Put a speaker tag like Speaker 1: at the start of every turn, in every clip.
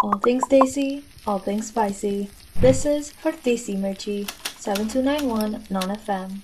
Speaker 1: All things desi, all things spicy. This is Pxrdesi Mirchii, 7291 non-FM.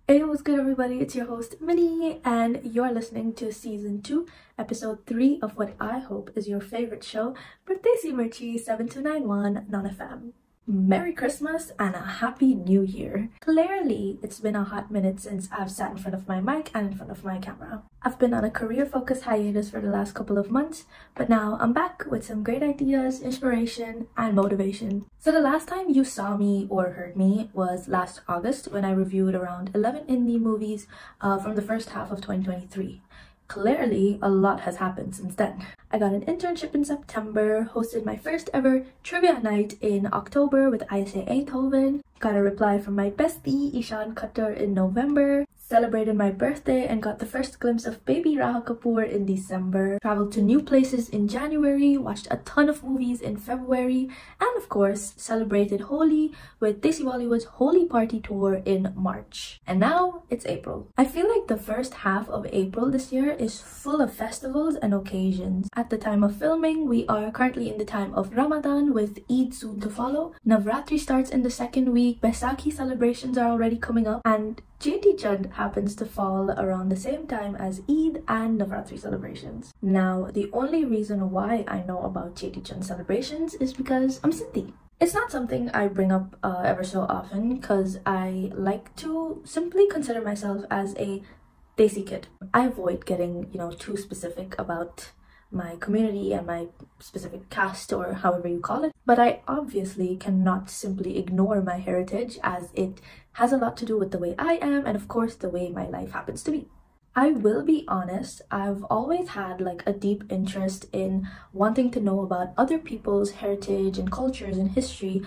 Speaker 1: Hey, what's good everybody? It's your host Minnie, and you're listening to Season 2, Episode 3 of what I hope is your favorite show, Pxrdesi Mirchii, 7291 non-FM. Merry Christmas and a Happy New Year. Clearly, it's been a hot minute since I've sat in front of my mic and in front of my camera. I've been on a career-focused hiatus for the last couple of months, but now I'm back with some great ideas, inspiration, and motivation. So the last time you saw me or heard me was last August when I reviewed around 11 indie movies from the first half of 2023. Clearly, a lot has happened since then. I got an internship in September, hosted my first ever trivia night in October with ISA Eindhoven, got a reply from my bestie Ishan Khattar in November, celebrated my birthday and got the first glimpse of baby Raha Kapoor in December, traveled to new places in January, watched a ton of movies in February, and of course celebrated Holi with Desi Bollywood's Holi Party Tour in March. And now it's April. I feel like the first half of April this year is full of festivals and occasions. At the time of filming, we are currently in the time of Ramadan with Eid soon to follow. Navratri starts in the second week, Baisakhi celebrations are already coming up, and Cheti Chand happens to fall around the same time as Eid and Navratri celebrations. Now, the only reason why I know about Cheti Chand celebrations is because I'm Sindhi. It's not something I bring up ever so often because I like to simply consider myself as a desi kid. I avoid getting, too specific about my community and my specific caste or however you call it, but I obviously cannot simply ignore my heritage as it has a lot to do with the way I am and of course the way my life happens to be. I will be honest, I've always had a deep interest in wanting to know about other people's heritage and cultures and history,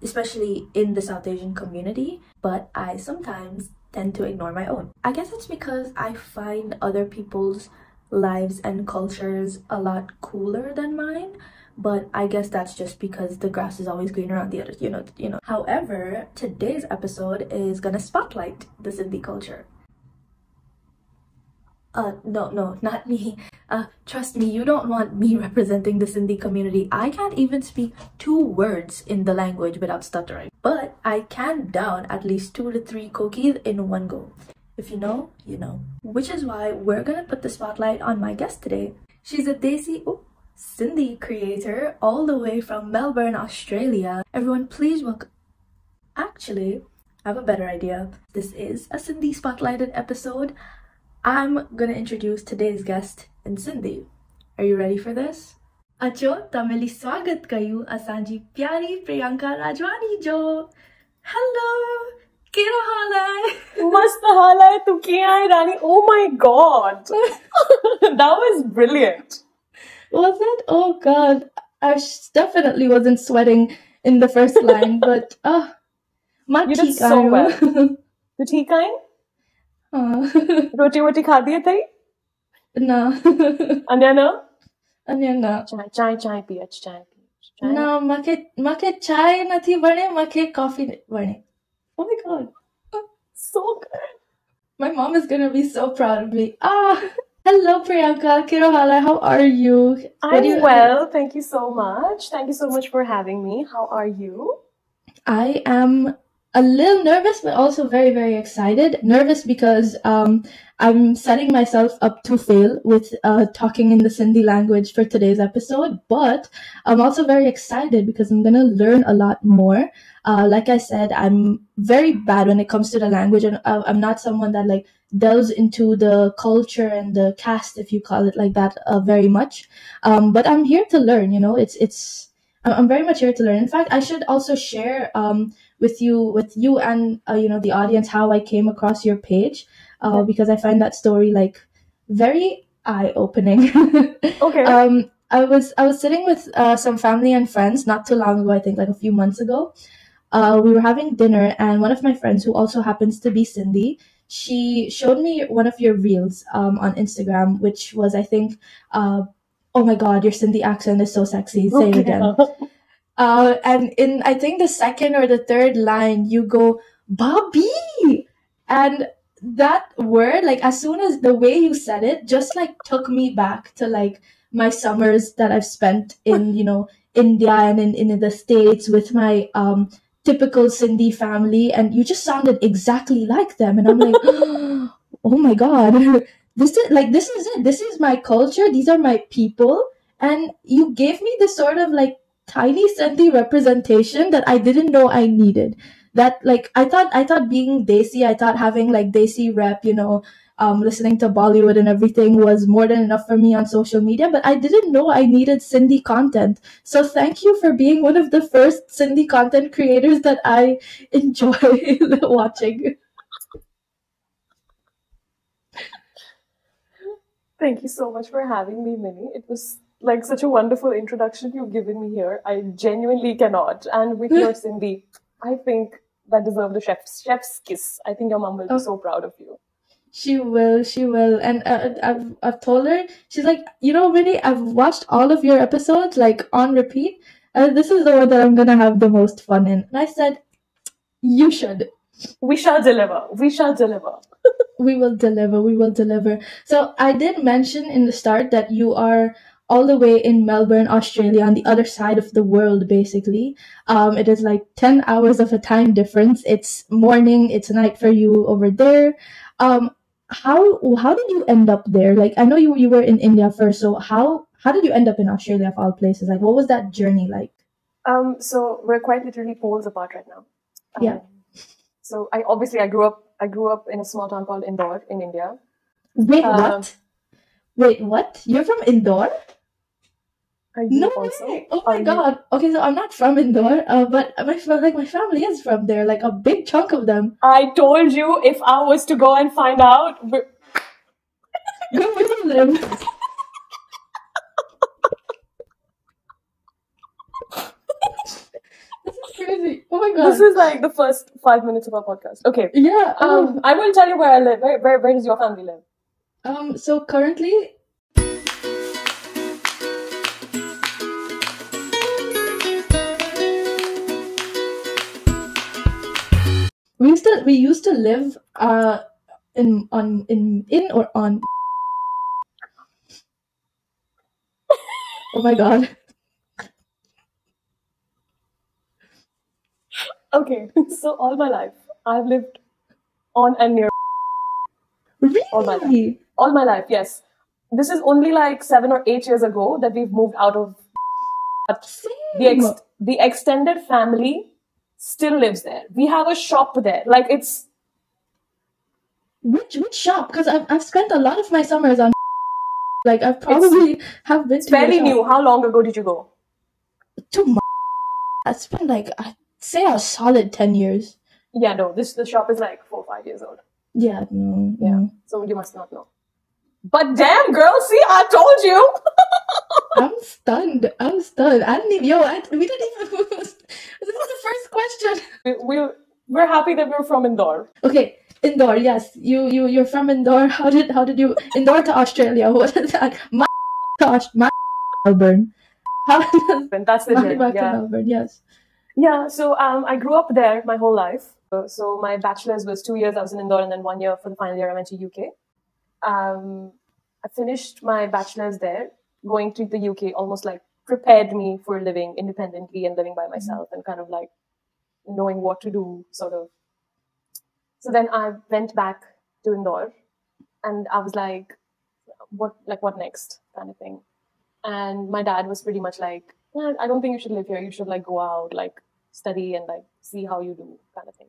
Speaker 1: especially in the South Asian community, but I sometimes tend to ignore my own. I guess it's because I find other people's lives and cultures a lot cooler than mine, but I guess that's just because the grass is always greener on the other, However, today's episode is gonna spotlight the Sindhi culture. No, not me. Trust me, you don't want me representing the Sindhi community. I can't even speak 2 words in the language without stuttering, but I can down at least 2 to 3 cookies in one go. If you know, you know. Which is why we're gonna put the spotlight on my guest today. She's a Desi Sindhi creator all the way from Melbourne, Australia. Everyone please welcome... Actually, I have a better idea. This is a Sindhi spotlighted episode. I'm gonna introduce today's guest in Sindhi. Are you ready for this? Acho tamili swagat kayu asanji pyari Priyanka Rajwani jo. Hello! Kero haal hai?
Speaker 2: Mast haal hai, tu kya hai Rani? Oh my god! That was brilliant.
Speaker 1: Was it? Oh god. I definitely wasn't sweating in the first line, but
Speaker 2: you did so well. You theek hai? Roti woti khadi hai thai?
Speaker 1: No.
Speaker 2: Anya na?
Speaker 1: Anya na.
Speaker 2: Chai piyach, chai.
Speaker 1: No, make chai nathi bane, make coffee bane. Oh my god.
Speaker 2: So good.
Speaker 1: My mom is gonna be so proud of me. Hello Priyanka, Kero haal hai? How are you?
Speaker 2: I'm well, thank you so much. Thank you so much for having me. How are you?
Speaker 1: I am a little nervous, but also very, very excited. Nervous because I'm setting myself up to fail with talking in the Sindhi language for today's episode, but I'm also very excited because I'm gonna learn a lot more. Like I said, I'm very bad when it comes to the language, and I'm not someone that delves into the culture and the caste, if you call it like that, very much. But I'm here to learn. I'm very much here to learn. In fact, I should also share with you and the audience how I came across your page, because I find that story very eye-opening.
Speaker 2: Okay.
Speaker 1: I was sitting with some family and friends not too long ago, I think a few months ago. We were having dinner, and one of my friends, who also happens to be Sindhi, she showed me one of your reels on Instagram, which was, I think, oh my god, your Sindhi accent is so sexy. Say it again. And in, I think, the second or the third line, you go, Bobby! And that word, as soon as the way you said it, just took me back to my summers that I've spent in, India and in the States with my typical Sindhi family, and you just sounded exactly like them. And I'm like, oh my God, this is it. This is my culture. These are my people. And you gave me this sort of like tiny Sindhi representation that I didn't know I needed. That like I thought being desi, I thought having like desi rep, listening to Bollywood and everything was more than enough for me on social media, but I didn't know I needed Cindi content. So thank you for being one of the first Cindi content creators that I enjoy watching.
Speaker 2: Thank you so much for having me, Minnie. It was like such a wonderful introduction you've given me here. I genuinely cannot. And with your Sindhi, I think that deserves the chef's kiss. I think your mom will be so proud of you.
Speaker 1: She will. And I've told her, she's like, Minnie, I've watched all of your episodes like on repeat. This is the one that I'm gonna have the most fun in. And I said, you should.
Speaker 2: We shall deliver. We shall deliver.
Speaker 1: We will deliver. We will deliver. So I did mention in the start that you are all the way in Melbourne, Australia, on the other side of the world, basically. It is like 10 hours of a time difference. It's morning, it's night for you over there. How did you end up there? Like, I know you were in India first, so how did you end up in Australia of all places? Like, what was that journey like?
Speaker 2: So we're quite literally poles apart right now.
Speaker 1: Yeah.
Speaker 2: So I grew up in a small town called Indore in India.
Speaker 1: Wait, what? Wait, what? You're from Indore?
Speaker 2: Are you
Speaker 1: No
Speaker 2: also?
Speaker 1: way! Oh my God! Okay, so I'm not from Indore, but my family is from there, like a big chunk of them.
Speaker 2: I told you if I was to go and find out.
Speaker 1: Where do you live? This is crazy. Oh my God!
Speaker 2: This is like the first 5 minutes of our podcast. Okay.
Speaker 1: Yeah.
Speaker 2: I will tell you where I live. Where does your family live?
Speaker 1: So currently, we used to live in or on. Oh my God.
Speaker 2: Okay, so all my life I've lived on and near.
Speaker 1: Really?
Speaker 2: All my life, yes. This is only like 7 or 8 years ago that we've moved out of. The extended family still lives there. We have a shop there. Like it's.
Speaker 1: Which shop? Because I've spent a lot of my summers on. Like I probably have been.
Speaker 2: It's fairly new. How long ago did you go?
Speaker 1: I spent like I'd say a solid 10 years.
Speaker 2: Yeah, no. The shop is like 4 or 5 years old.
Speaker 1: Yeah, no.
Speaker 2: Yeah. So you must not know. But damn, girl, see, I told you.
Speaker 1: I'm stunned. I didn't even. We didn't even. This is the first question.
Speaker 2: We're happy that we're from Indore.
Speaker 1: Okay, Indore. Yes, you're from Indore. How did you Indore to Australia? What is that? My Melbourne.
Speaker 2: That's the journey.
Speaker 1: Back to Melbourne. Yes.
Speaker 2: Yeah. So I grew up there my whole life. So my bachelor's was 2 years. I was in Indore, and then 1 year for the final year I went to UK. I finished my bachelor's there. Going to the UK almost like prepared me for living independently and living by myself and kind of like knowing what to do, sort of. So then I went back to Indore, and I was like, what next, kind of thing. And my dad was pretty much like, I don't think you should live here. You should like go out, like study and like see how you do, kind of thing.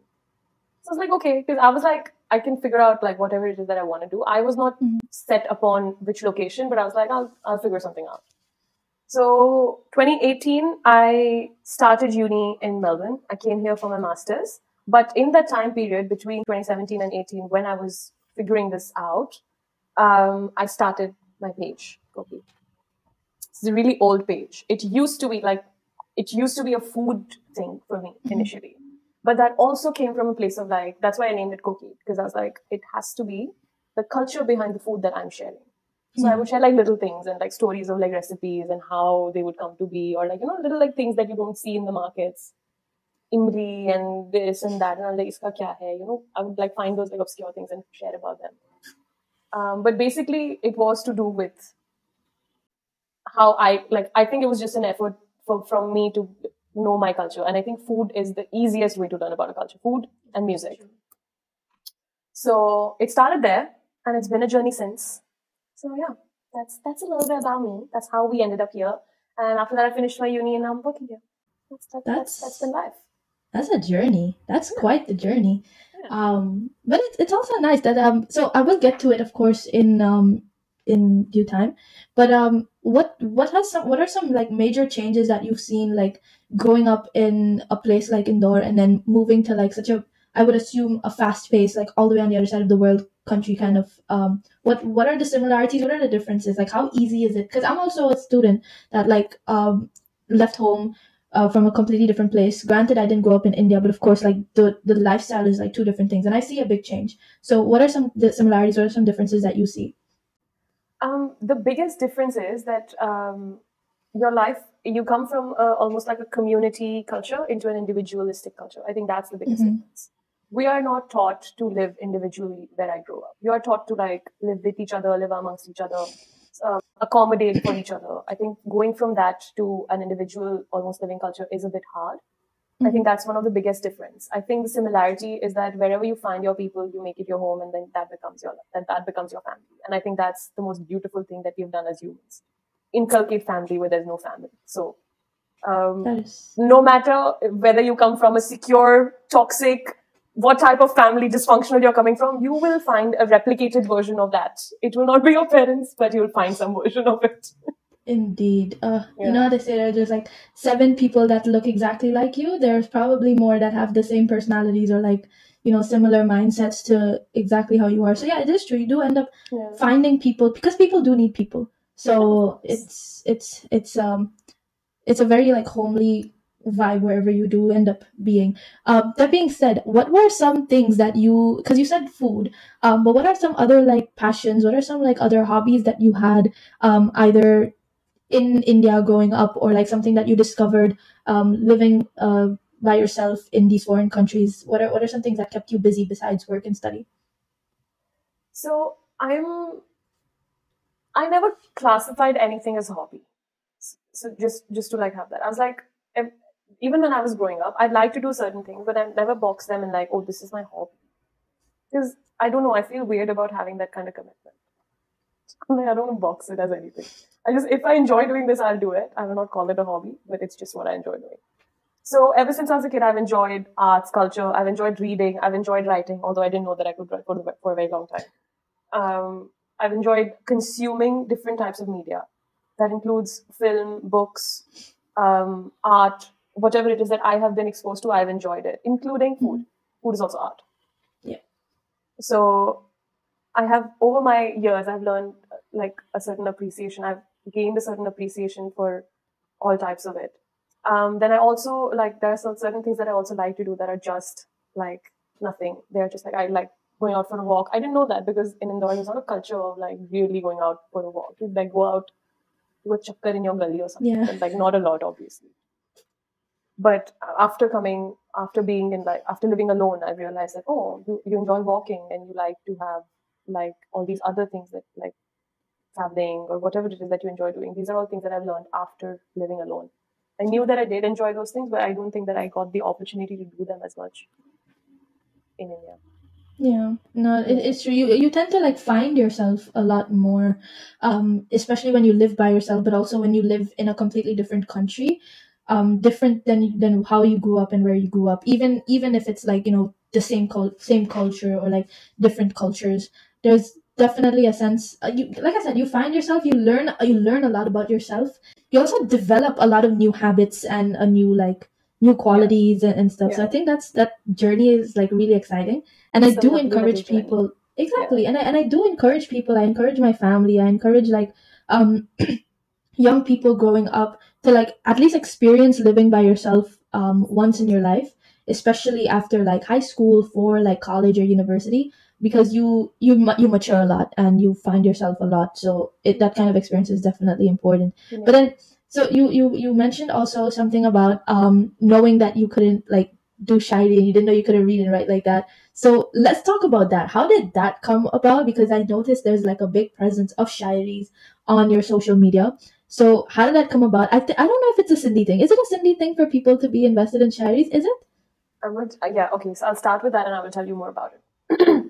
Speaker 2: So I was like, okay, because I was like, I can figure out like whatever it is that I want to do. I was not set upon which location, but I was like, I'll figure something out. So 2018, I started uni in Melbourne. I came here for my master's. But in that time period between 2017 and 18, when I was figuring this out, I started my page, Kopi. It's a really old page. It used to be a food thing for me initially. But that also came from a place of like, that's why I named it Koki, because I was like, it has to be the culture behind the food that I'm sharing. So I would share like little things and like stories of like recipes and how they would come to be, or like, little like things that you don't see in the markets. Imri and this and that, and I'm like, iska kya hai? I would like find those like obscure things and share about them. But basically it was to do with how I think it was just an effort from me to know my culture. And I think food is the easiest way to learn about a culture, food and music. So it started there, and it's been a journey since. So yeah, that's a little bit about me. That's how we ended up here. And after that, I finished my uni, and I'm working here. That's been life.
Speaker 1: That's a journey. That's quite the journey. But it's also nice that so I will get to it, of course, in due time. But what are some like major changes that you've seen, like growing up in a place like Indore and then moving to like such a, I would assume, a fast pace, like all the way on the other side of the world country kind of, what are the similarities, what are the differences, like how easy is it? Because I'm also a student that like left home from a completely different place. Granted, I didn't grow up in India, but of course, like the lifestyle is like two different things, and I see a big change. So, what are some the similarities? What are some differences that you see?
Speaker 2: The biggest difference is that your life, you come from almost like a community culture into an individualistic culture. I think that's the biggest difference. We are not taught to live individually where I grew up. You are taught to like live with each other, live amongst each other, accommodate for each other. I think going from that to an individual, almost living culture is a bit hard. I think that's one of the biggest difference. I think the similarity is that wherever you find your people, you make it your home, and then that becomes your family. And I think that's the most beautiful thing that we've done as humans. Inculcate family where there's no family. So no matter whether you come from a secure, toxic, what type of family dysfunctional you're coming from, you will find a replicated version of that. It will not be your parents, but you'll find some version of it.
Speaker 1: Indeed. You know how they say there's like 7 people that look exactly like you. There's probably more that have the same personalities or like, you know, similar mindsets to exactly how you are. So yeah, it is true. You do end up finding people, because people do need people. So it's a very like homely vibe wherever you do end up being. That being said, what were some things that you, because you said food, but what are some other like passions? What are some like other hobbies that you had, either in India growing up, or like something that you discovered living by yourself in these foreign countries? What are some things that kept you busy besides work and study?
Speaker 2: So I never classified anything as a hobby. So just to like have that, I was like, even when I was growing up, I'd like to do certain things, but I never box them in like, oh, this is my hobby. Because I don't know, I feel weird about having that kind of commitment. Like, I don't want to box it as anything. If I enjoy doing this, I'll do it. I will not call it a hobby, but it's just what I enjoy doing. So ever since I was a kid, I've enjoyed arts, culture. I've enjoyed reading. I've enjoyed writing, although I didn't know that I could write for a very long time. I've enjoyed consuming different types of media. That includes film, books, art, whatever it is that I have been exposed to, I've enjoyed it, including food. Food is also art.
Speaker 1: Yeah.
Speaker 2: So I have, over my years, I've learned like a certain appreciation. I've gained a certain appreciation for all types of it. Then I also like, there are some certain things that I also like to do that are just like nothing. They're just like, I like going out for a walk. I didn't know that, because in Indore, there's not a culture of like really going out for a walk. You like go out, do a chakkar in your gully or something, but like not a lot, obviously. But after living alone, I realized that, oh, you enjoy walking, and you like to have like all these other things that like traveling or whatever it is that you enjoy doing. These are all things that I've learned after living alone. I knew that I did enjoy those things, but I don't think that I got the opportunity to do them as much in India.
Speaker 1: Yeah, no, it's true. You tend to like find yourself a lot more, especially when you live by yourself, but also when you live in a completely different country, different than how you grew up and where you grew up. Even if it's like, you know, the same culture or like different cultures, there's definitely a sense. You, like I said, you find yourself. You learn a lot about yourself. You also develop a lot of new habits and a new qualities and stuff. So I think that journey is like really exciting. And I do encourage people, exactly. And I do encourage people. I encourage my family. I encourage like young people growing up to like at least experience living by yourself once in your life, especially after like high school, for like college or university, because you mature a lot and you find yourself a lot. So that kind of experience is definitely important. But then, so you mentioned also something about knowing that you couldn't like do shairi, and you didn't know you couldn't read and write like that. So let's talk about that. How did that come about? Because I noticed there's like a big presence of shairis on your social media. So how did that come about? I don't know if it's a Sindhi thing. Is it a Sindhi thing for people to be invested in charities? Is it?
Speaker 2: Yeah, okay. So I'll start with that and I will tell you more about it.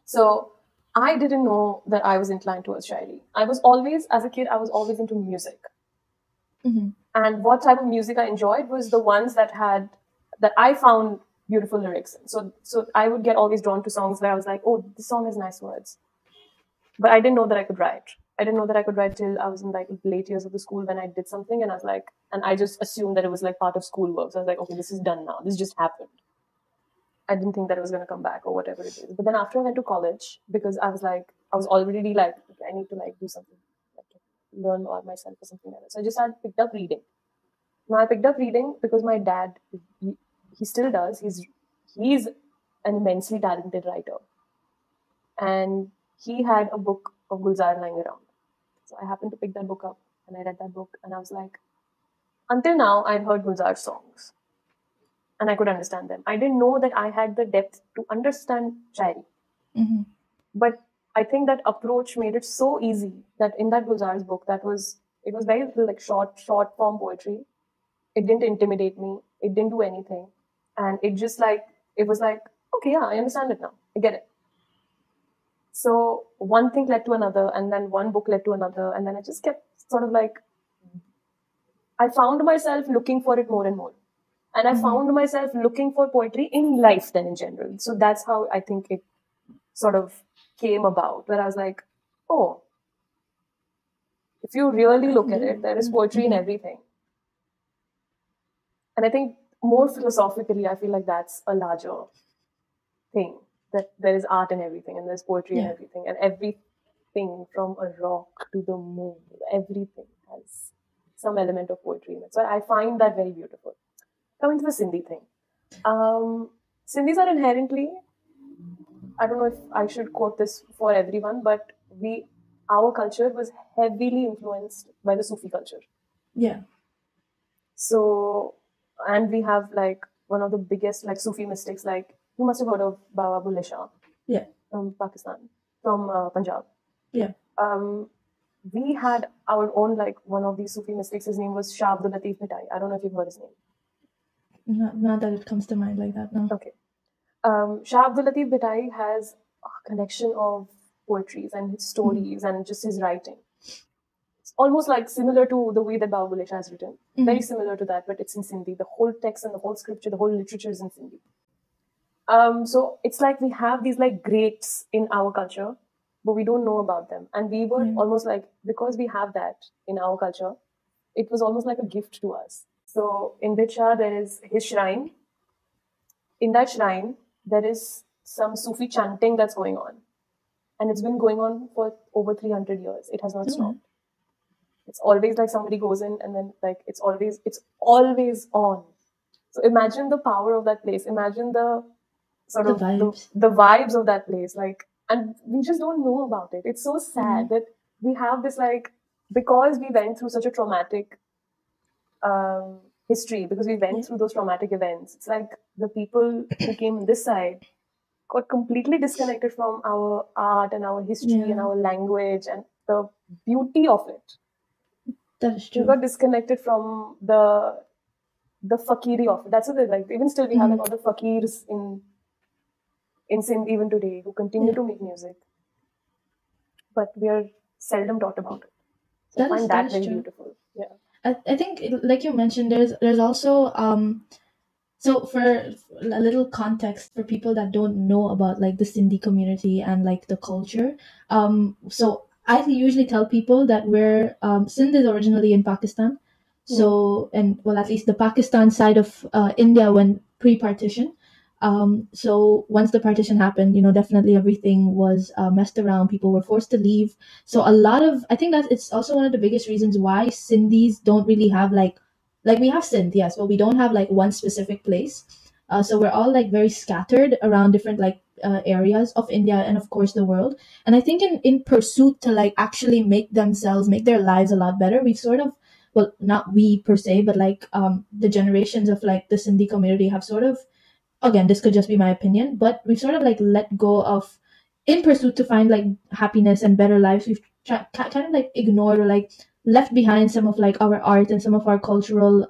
Speaker 2: So I didn't know that I was inclined towards shairi. I was always, as a kid, I was always into music.
Speaker 1: Mm-hmm.
Speaker 2: And what type of music I enjoyed was the ones that I found beautiful lyrics. So I would get always drawn to songs where I was like, oh, this song has nice words. But I didn't know that I could write. I didn't know that I could write till I was in like late years of the school when I did something and I was like, and I just assumed that it was like part of schoolwork. So I was like, okay, this is done now. This just happened. I didn't think that it was going to come back or whatever it is. But then after I went to college, because I was already like, okay, I need to like do something, like learn about myself or something like that. So I just had picked up reading. Now I picked up reading because my dad, he still does. He's an immensely talented writer. And he had a book of Gulzar lying around. So I happened to pick that book up and I read that book and I was like, until now, I'd heard Gulzar's songs and I could understand them. I didn't know that I had the depth to understand Shairi.
Speaker 1: Mm-hmm.
Speaker 2: But I think that approach made it so easy that in that Gulzar's book, it was very like short form poetry. It didn't intimidate me. It didn't do anything. And it was like, okay, yeah, I understand it now. I get it. So one thing led to another, and then one book led to another, and then I just kept sort of like, I found myself looking for it more and more. And I found myself looking for poetry in life then in general. So that's how I think it sort of came about, where I was like, oh, if you really look at it, there is poetry in everything. And I think more philosophically, I feel like that's a larger thing, that there is art in everything and there's poetry in everything, and everything from a rock to the moon, everything has some element of poetry in it. So I find that very beautiful. Coming to the Sindhi thing. Sindhis are inherently, I don't know if I should quote this for everyone, but our culture was heavily influenced by the Sufi culture.
Speaker 1: Yeah.
Speaker 2: So, and we have like one of the biggest like Sufi mystics, like you must have heard of Baba Bulle Shah.
Speaker 1: Yeah.
Speaker 2: From Pakistan, from Punjab.
Speaker 1: Yeah.
Speaker 2: We had our own, like one of these Sufi mystics, his name was Shah Abdul Latif Bhittai. I don't know if you've heard his name.
Speaker 1: Not that it comes to mind like that, no.
Speaker 2: Okay. Shah Abdul Latif Bhittai has a collection of poetries and his stories and just his writing. It's almost like similar to the way that Baba Bulle Shah has written. Very similar to that, but it's in Sindhi. The whole text and the whole scripture, the whole literature is in Sindhi. So it's like we have these like greats in our culture, but we don't know about them. And we were almost like, because we have that in our culture, it was almost like a gift to us. So in Bicha, there is his shrine. In that shrine, there is some Sufi chanting that's going on. And it's been going on for over 300 years. It has not stopped. It's always like somebody goes in and then like it's always on. So imagine the power of that place. Imagine the sort of the vibes of that place. Like, and we just don't know about it. It's so sad that we have this like, because we went through such a traumatic history, because we went through those traumatic events, it's like the people who came this side got completely disconnected from our art and our history and our language and the beauty of it.
Speaker 1: That is true.
Speaker 2: We got disconnected from the fakiri of it. That's what they like. Even still, we have like all the fakirs in Sindh even today who continue to make music, but we are seldom taught about it. So I find that very beautiful. Yeah.
Speaker 1: I think, like you mentioned, there's also so for a little context for people that don't know about like the Sindhi community and like the culture, so I usually tell people that Sindh is originally in Pakistan, so and well, at least the Pakistan side of India when pre-partition. So once the partition happened, definitely everything was messed around. People were forced to leave. So I think that it's also one of the biggest reasons why Sindhis don't really have like we have Sindh, yes, but we don't have like one specific place. So we're all like very scattered around different like areas of India and of course the world. And I think in pursuit to like actually make their lives a lot better, we've sort of, well, not we per se, but like the generations of like the Sindhi community have sort of, again, this could just be my opinion, but we've sort of like let go of, in pursuit to find like happiness and better lives, we've kind of like ignored or like left behind some of like our art and some of our cultural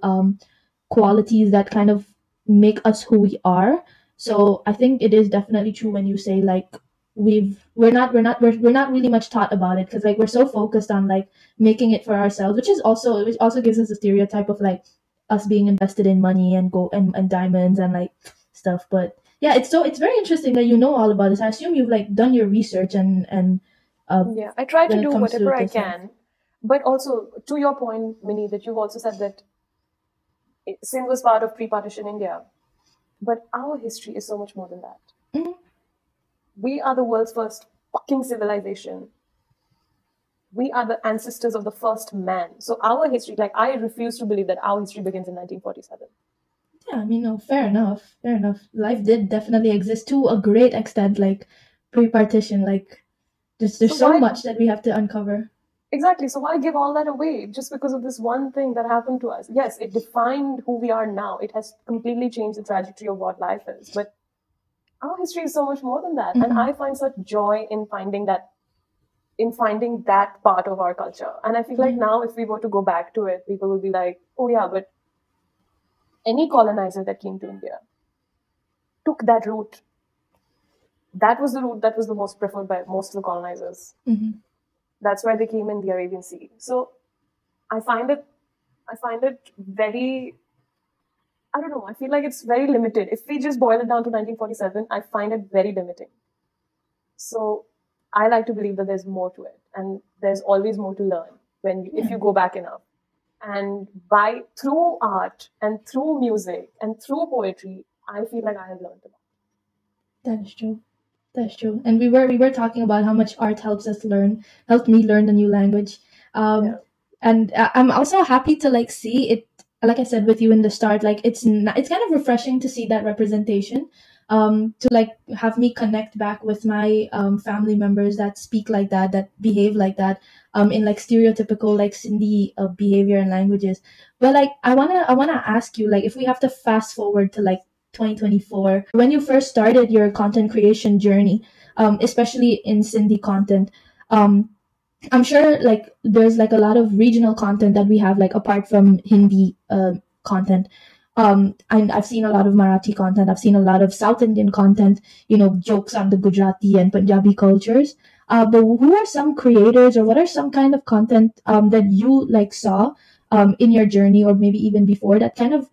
Speaker 1: qualities that kind of make us who we are. So I think it is definitely true when you say like we're not really much taught about it, because like we're so focused on like making it for ourselves, which also gives us a stereotype of like us being invested in money and gold and diamonds and like stuff. But yeah, it's very interesting that you know all about this. I assume you've like done your research and
Speaker 2: Yeah, I try to
Speaker 1: when it
Speaker 2: do
Speaker 1: comes to
Speaker 2: whatever I
Speaker 1: this stuff.
Speaker 2: can. But also, to your point, Minnie, that you've also said that Sindh was part of pre-partition India. But our history is so much more than that.
Speaker 1: Mhm.
Speaker 2: We are the world's first fucking civilization. We are the ancestors of the first man. So our history, like, I refuse to believe that our history begins in 1947.
Speaker 1: Yeah, I mean, no, fair enough. Fair enough. Life did definitely exist to a great extent, like pre-partition. Like there's
Speaker 2: So
Speaker 1: so
Speaker 2: why,
Speaker 1: much that we have to uncover.
Speaker 2: exactly, so why give all that away just because of this one thing that happened to us? Yes, it defined who we are now. It has completely changed the trajectory of what life is. But our history is so much more than that. And I find such joy in finding that part of our culture. And I feel like now if we were to go back to it, people will be like, oh yeah, but any colonizer that came to India took that route. That was the route that was the most preferred by most of the colonizers. That's why they came in the Arabian Sea. So I find it very, I don't know, I feel like it's very limited. If we just boil it down to 1947, I find it very limiting. So I like to believe that there's more to it, and there's always more to learn if you go back enough. And through art and through music and through poetry, I feel like I have learned a lot.
Speaker 1: That is true. That's true. And we were talking about how much art helped me learn the new language.
Speaker 2: Yeah.
Speaker 1: And I'm also happy to like see it, like I said with you in the start, like it's kind of refreshing to see that representation. To like have me connect back with my family members that speak like that behave like that, in like stereotypical like Sindhi behavior and languages. But like I wanna ask you, like, if we have to fast forward to like 2024, when you first started your content creation journey, especially in Cindi Content. um, I'm sure like there's like a lot of regional content that we have, like apart from Hindi content. And I've seen a lot of Marathi content. I've seen a lot of South Indian content. Jokes on the Gujarati and Punjabi cultures. But who are some creators, or what are some kind of content that you like saw in your journey, or maybe even before, that kind of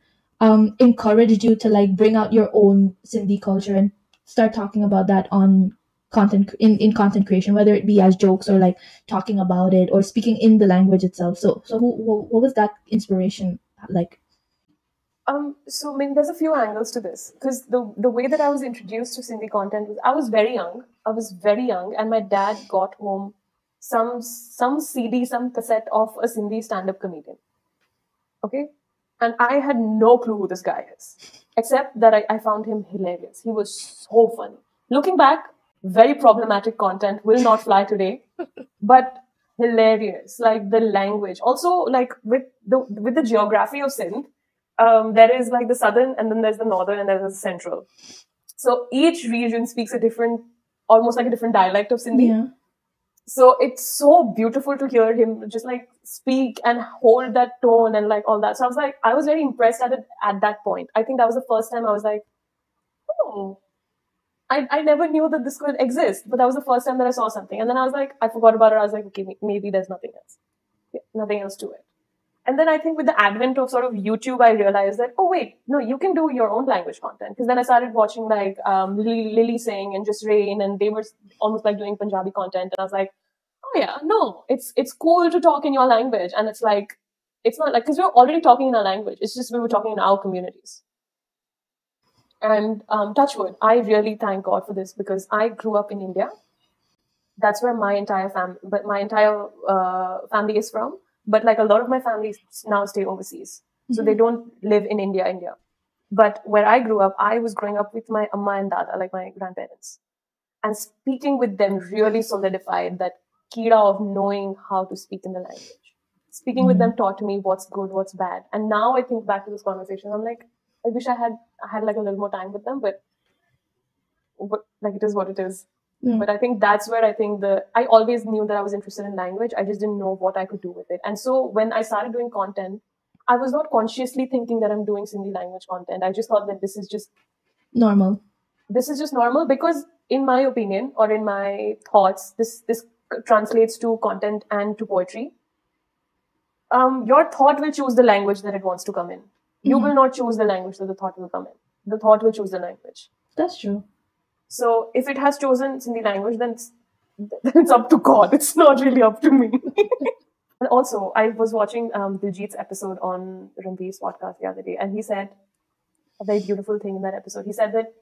Speaker 1: encouraged you to like bring out your own Sindhi culture and start talking about that on content in content creation, whether it be as jokes or like talking about it or speaking in the language itself. So what was that inspiration like?
Speaker 2: So I mean, there's a few angles to this, because the way that I was introduced to Sindhi content was I was very young. I was very young, and my dad got home some CD, some cassette of a Sindhi stand-up comedian. Okay, and I had no clue who this guy is, except that I found him hilarious. He was so funny. Looking back, very problematic content will not fly today, but hilarious. Like the language, also like with the geography of Sindh. There is like the southern, and then there's the northern, and there's the central. So each region speaks a different, almost like a different dialect of Sindhi.
Speaker 1: Yeah.
Speaker 2: So it's so beautiful to hear him just like speak and hold that tone and like all that. So I was very impressed at it at that point. I think that was the first time I was like, oh, I never knew that this could exist, but that was the first time that I saw something. And then I was like, I forgot about it. I was like, okay, maybe there's nothing else. Yeah, nothing else to it. And then I think with the advent of sort of YouTube, I realized that, oh wait, no, you can do your own language content. Because then I started watching like Lily Singh and Just Rain, and they were almost like doing Punjabi content. And I was like, oh yeah, no, it's cool to talk in your language. And it's like, it's not like, because we're already talking in our language. It's just we were talking in our communities. And touchwood, I really thank God for this, because I grew up in India. That's where my entire family is from. But like a lot of my families now stay overseas. So they don't live in India. But where I grew up, I was growing up with my amma and dada, like my grandparents. And speaking with them really solidified that kira of knowing how to speak in the language. Speaking with them taught me what's good, what's bad. And now I think back to this conversation, I'm like, I wish I had like a little more time with them, but like it is what it is.
Speaker 1: Yeah.
Speaker 2: But I think that's where I always knew that I was interested in language. I just didn't know what I could do with it. And so when I started doing content, I was not consciously thinking that I'm doing Sindhi language content. I just thought that this is just
Speaker 1: Normal.
Speaker 2: Because in my opinion or in my thoughts, this translates to content and to poetry. Your thought will choose the language that it wants to come in. You will not choose the language that the thought will come in. The thought will choose the language.
Speaker 1: That's true.
Speaker 2: So if it has chosen Sindhi language, then it's up to God. It's not really up to me. And also, I was watching Diljit's episode on Ranveer's podcast the other day, and he said a very beautiful thing in that episode. He said that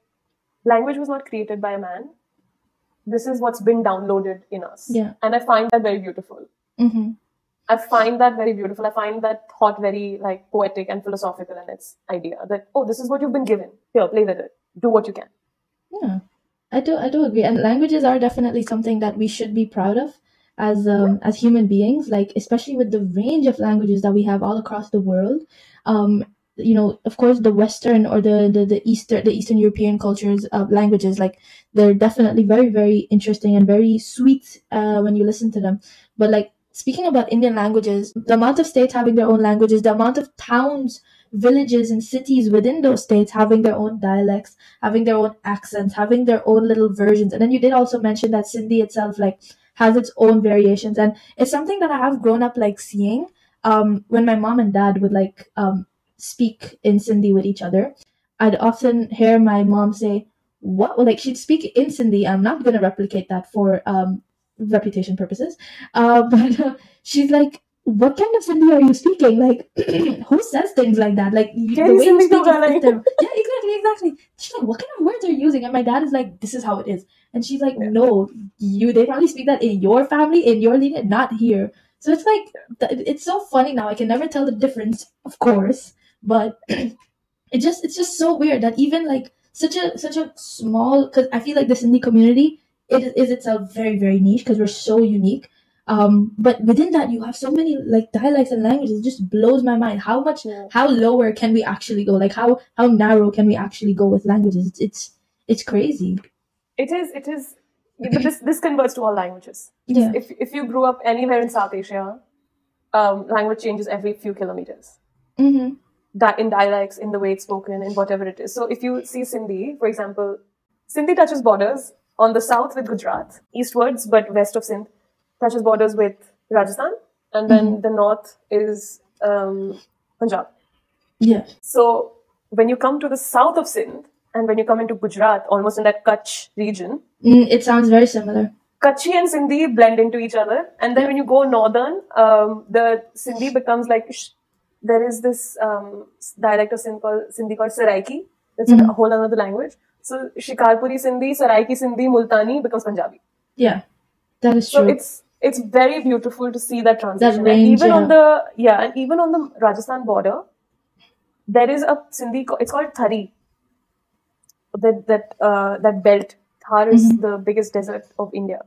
Speaker 2: language was not created by a man. This is what's been downloaded in us.
Speaker 1: Yeah.
Speaker 2: And I find that very beautiful.
Speaker 1: Mm-hmm.
Speaker 2: I find that very beautiful. I find that thought very like poetic and philosophical in its idea that, oh, this is what you've been given. Here, play with it. Do what you can.
Speaker 1: Yeah, I do agree. And languages are definitely something that we should be proud of as human beings, like especially with the range of languages that we have all across the world. Of course, the Western or the Eastern European cultures of languages, like they're definitely very, very interesting and very sweet when you listen to them. But like speaking about Indian languages, the amount of states having their own languages, the amount of towns, villages, and cities within those states having their own dialects, having their own accents, having their own little versions. And then you did also mention that Sindhi itself like has its own variations, and it's something that I have grown up like seeing when my mom and dad would like speak in Sindhi with each other. I'd often hear my mom say, "What?" Like she'd speak in Sindhi. I'm not going to replicate that for reputation purposes, but she's like, "What kind of Sindhi are you speaking? Like, who says things like that? Like, the way you speak is yeah, exactly. She's like, what kind of words are you using?" And my dad is like, "This is how it is." And she's like, "No, they probably speak that in your family, in your lineage, not here." So it's like, it's so funny now. I can never tell the difference, of course, but it's just so weird that even like such a small, because I feel like the Sindhi community is itself very, very niche because we're so unique. But within that, you have so many like dialects and languages. It just blows my mind how lower can we actually go? Like how narrow can we actually go with languages? It's crazy.
Speaker 2: It is. But this converts to all languages.
Speaker 1: Yeah.
Speaker 2: If you grew up anywhere in South Asia, language changes every few kilometers.
Speaker 1: Mm-hmm.
Speaker 2: That in dialects, in the way it's spoken, in whatever it is. So if you see Sindhi, for example, Sindhi touches borders on the south with Gujarat, eastwards, but west of Sindh touches borders with Rajasthan, and then the north is Punjab.
Speaker 1: Yeah.
Speaker 2: So when you come to the south of Sindh, and when you come into Gujarat, almost in that Kutch region,
Speaker 1: it sounds very similar.
Speaker 2: Kutchi and Sindhi blend into each other. And then when you go northern, the Sindhi becomes like, there is this dialect of Sindhi called Saraiki. That's a whole other language. So Shikarpuri Sindhi, Saraiki Sindhi, Multani becomes Punjabi.
Speaker 1: Yeah, that is true.
Speaker 2: So it's very beautiful to see that transition.
Speaker 1: That range,
Speaker 2: and even on the Rajasthan border, there is a Sindhi, it's called Thari. That belt. Thar is the biggest desert of India.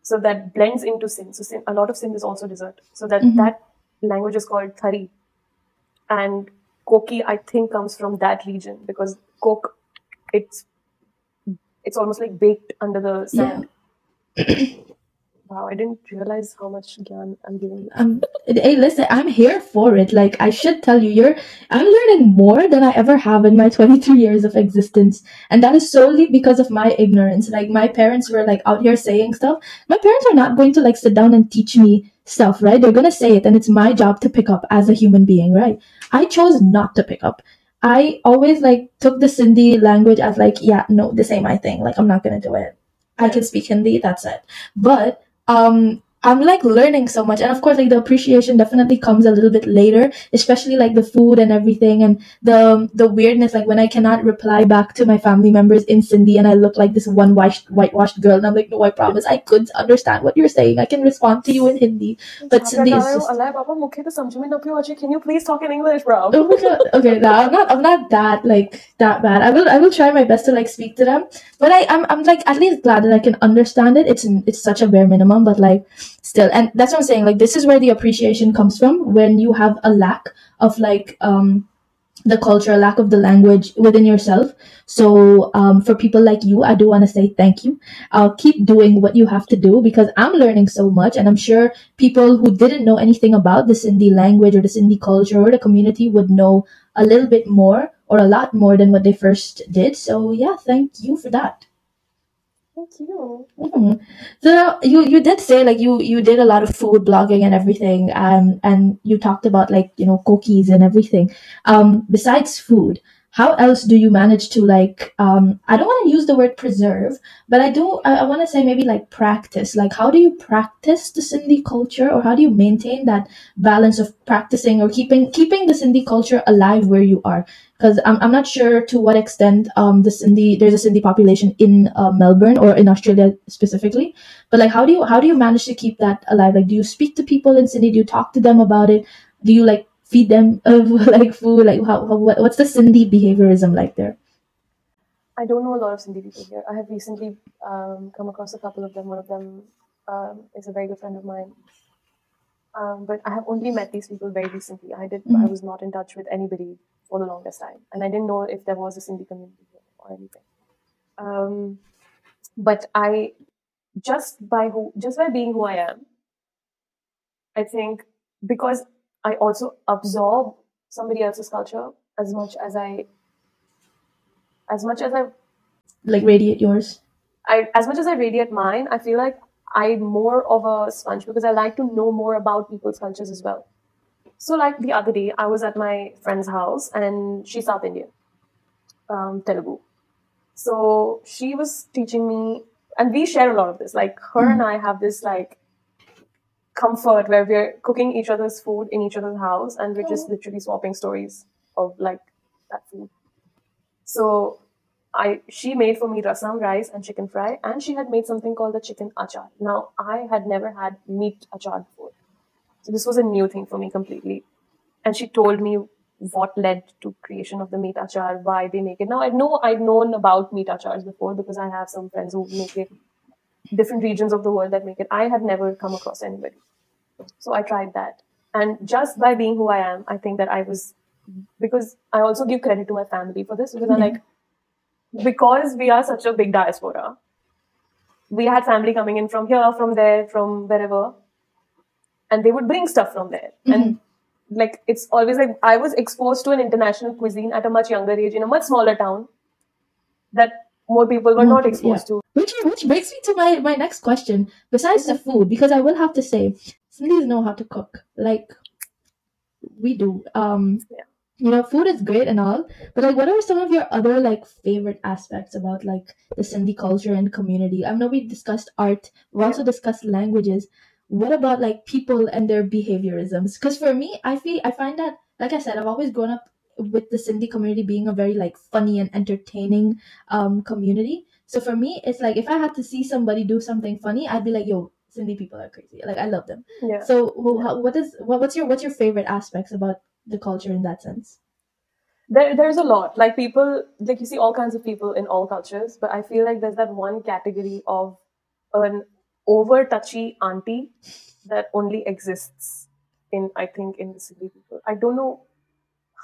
Speaker 2: So that blends into Sindh. So a lot of Sindh is also desert. So that language is called Thari. And Koki, I think, comes from that region because Kok, it's almost like baked under the sand. Yeah. Wow, I didn't realize how much gyan I'm giving you.
Speaker 1: Hey, listen, I'm here for it. Like, I should tell you, I'm learning more than I ever have in my 23 years of existence. And that is solely because of my ignorance. Like, my parents were, like, out here saying stuff. My parents are not going to, like, sit down and teach me stuff, right? They're going to say it, and it's my job to pick up as a human being, right? I chose not to pick up. I always, like, took the Sindhi language as, like, yeah, no, this ain't my thing. Like, I'm not going to do it. I can speak Hindi, that's it. But I'm like learning so much, and of course like the appreciation definitely comes a little bit later, especially like the food and everything, and the weirdness, like when I cannot reply back to my family members in Sindhi and I look like this one whitewashed girl, and I'm like, no, I promise I could understand what you're saying. I can respond to you in Hindi, but Sindhi is just...
Speaker 2: Can you please talk in English, bro?
Speaker 1: Oh my God. Okay, no, I'm not that bad. I will try my best to like speak to them, but I'm like at least glad that I can understand it. It's such a bare minimum, but like still, and that's what I'm saying, like this is where the appreciation comes from, when you have a lack of like the culture, lack of the language within yourself. So for people like you, I do want to say thank you. I'll keep doing what you have to do because I'm learning so much, and I'm sure people who didn't know anything about the Sindhi language or the Sindhi culture or the community would know a little bit more or a lot more than what they first did. So yeah, thank you for that.
Speaker 2: Thank you.
Speaker 1: So you did say like you did a lot of food blogging and everything, and you talked about like cookies and everything. Besides food, how else do you manage to like I don't want to use the word preserve, but I want to say maybe like practice. Like how do you practice the Sindhi culture, or how do you maintain that balance of practicing or keeping the Sindhi culture alive where you are? Because I'm not sure to what extent there's a Sindhi population in Melbourne or in Australia specifically, but like how do you manage to keep that alive? Like do you speak to people in Sindhi? Do you talk to them about it? Do you like feed them like food? Like what's the Sindhi behaviorism like there?
Speaker 2: I don't know a lot of Sindhi people here. I have recently come across a couple of them. One of them is a very good friend of mine. But I have only met these people very recently. I was not in touch with anybody for the longest time, and I didn't know if there was a Sindhi community here or anything. But I just by being who I am, I think because I also absorb somebody else's culture as much as I
Speaker 1: Like radiate yours.
Speaker 2: as much as I radiate mine, I feel like I'm more of a sponge because I like to know more about people's cultures as well. So like the other day, I was at my friend's house and she's South Indian, Telugu. So she was teaching me, and we share a lot of this. Like her and I have this like comfort where we're cooking each other's food in each other's house, and we're just literally swapping stories of like that food. So she made for me rasam, rice, and chicken fry, and she had made something called the chicken achar. Now, I had never had meat achar before. So this was a new thing for me completely. And she told me what led to creation of the meat achar, why they make it. Now, I'd known about meat achars before because I have some friends who make it, different regions of the world that make it. I had never come across anybody. So I tried that. And just by being who I am, I think that because I also give credit to my family for this, because I'm like, because we are such a big diaspora, we had family coming in from here, from there, from wherever, and they would bring stuff from there. And like, it's always like, I was exposed to an international cuisine at a much younger age in a much smaller town that more people were not exposed to.
Speaker 1: Which brings me to my next question. Besides the food, because I will have to say, Sindhis know how to cook. Like, we do. Food is great and all, but like, what are some of your other like favorite aspects about like the Sindhi culture and community? I know we discussed art, we also discussed languages. What about like people and their behaviorisms? Because for me, I find that, like I said, I've always grown up with the Sindhi community being a very like funny and entertaining community. So for me, it's like if I had to see somebody do something funny, I'd be like, yo, Sindhi people are crazy. Like I love them.
Speaker 2: Yeah.
Speaker 1: So what's your favorite aspects about the culture in that sense?
Speaker 2: There's a lot. Like people, like you see all kinds of people in all cultures, but I feel like there's that one category of an over touchy auntie that only exists I think in the Sindhi people. I don't know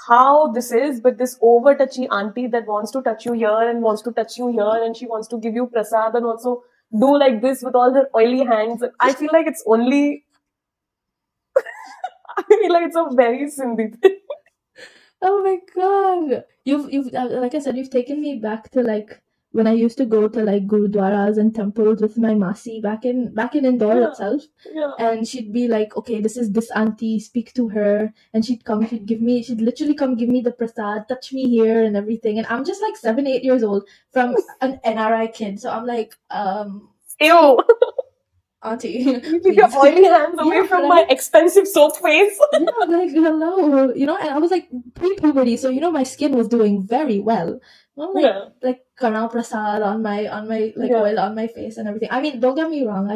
Speaker 2: how this is, but this over touchy auntie that wants to touch you here and wants to touch you here, and she wants to give you prasad and also do like this with all her oily hands. I feel like it's only I feel like it's a very Sindhi thing.
Speaker 1: Oh my god! You've like I said, you've taken me back to like when I used to go to like gurudwaras and temples with my masi back in Indore itself.
Speaker 2: Yeah.
Speaker 1: And she'd be like, okay, this is this auntie, speak to her, and she'd literally come give me the prasad, touch me here and everything, and I'm just like 7, 8 years old from an NRI kid, so I'm like,
Speaker 2: ew.
Speaker 1: Auntie,
Speaker 2: you keep your oily hands away from my expensive soap face.
Speaker 1: Yeah, like hello, and I was like pre-puberty, so my skin was doing very well. I'm like Karnal Prasad on my like oil on my face and everything. I mean, don't get me wrong.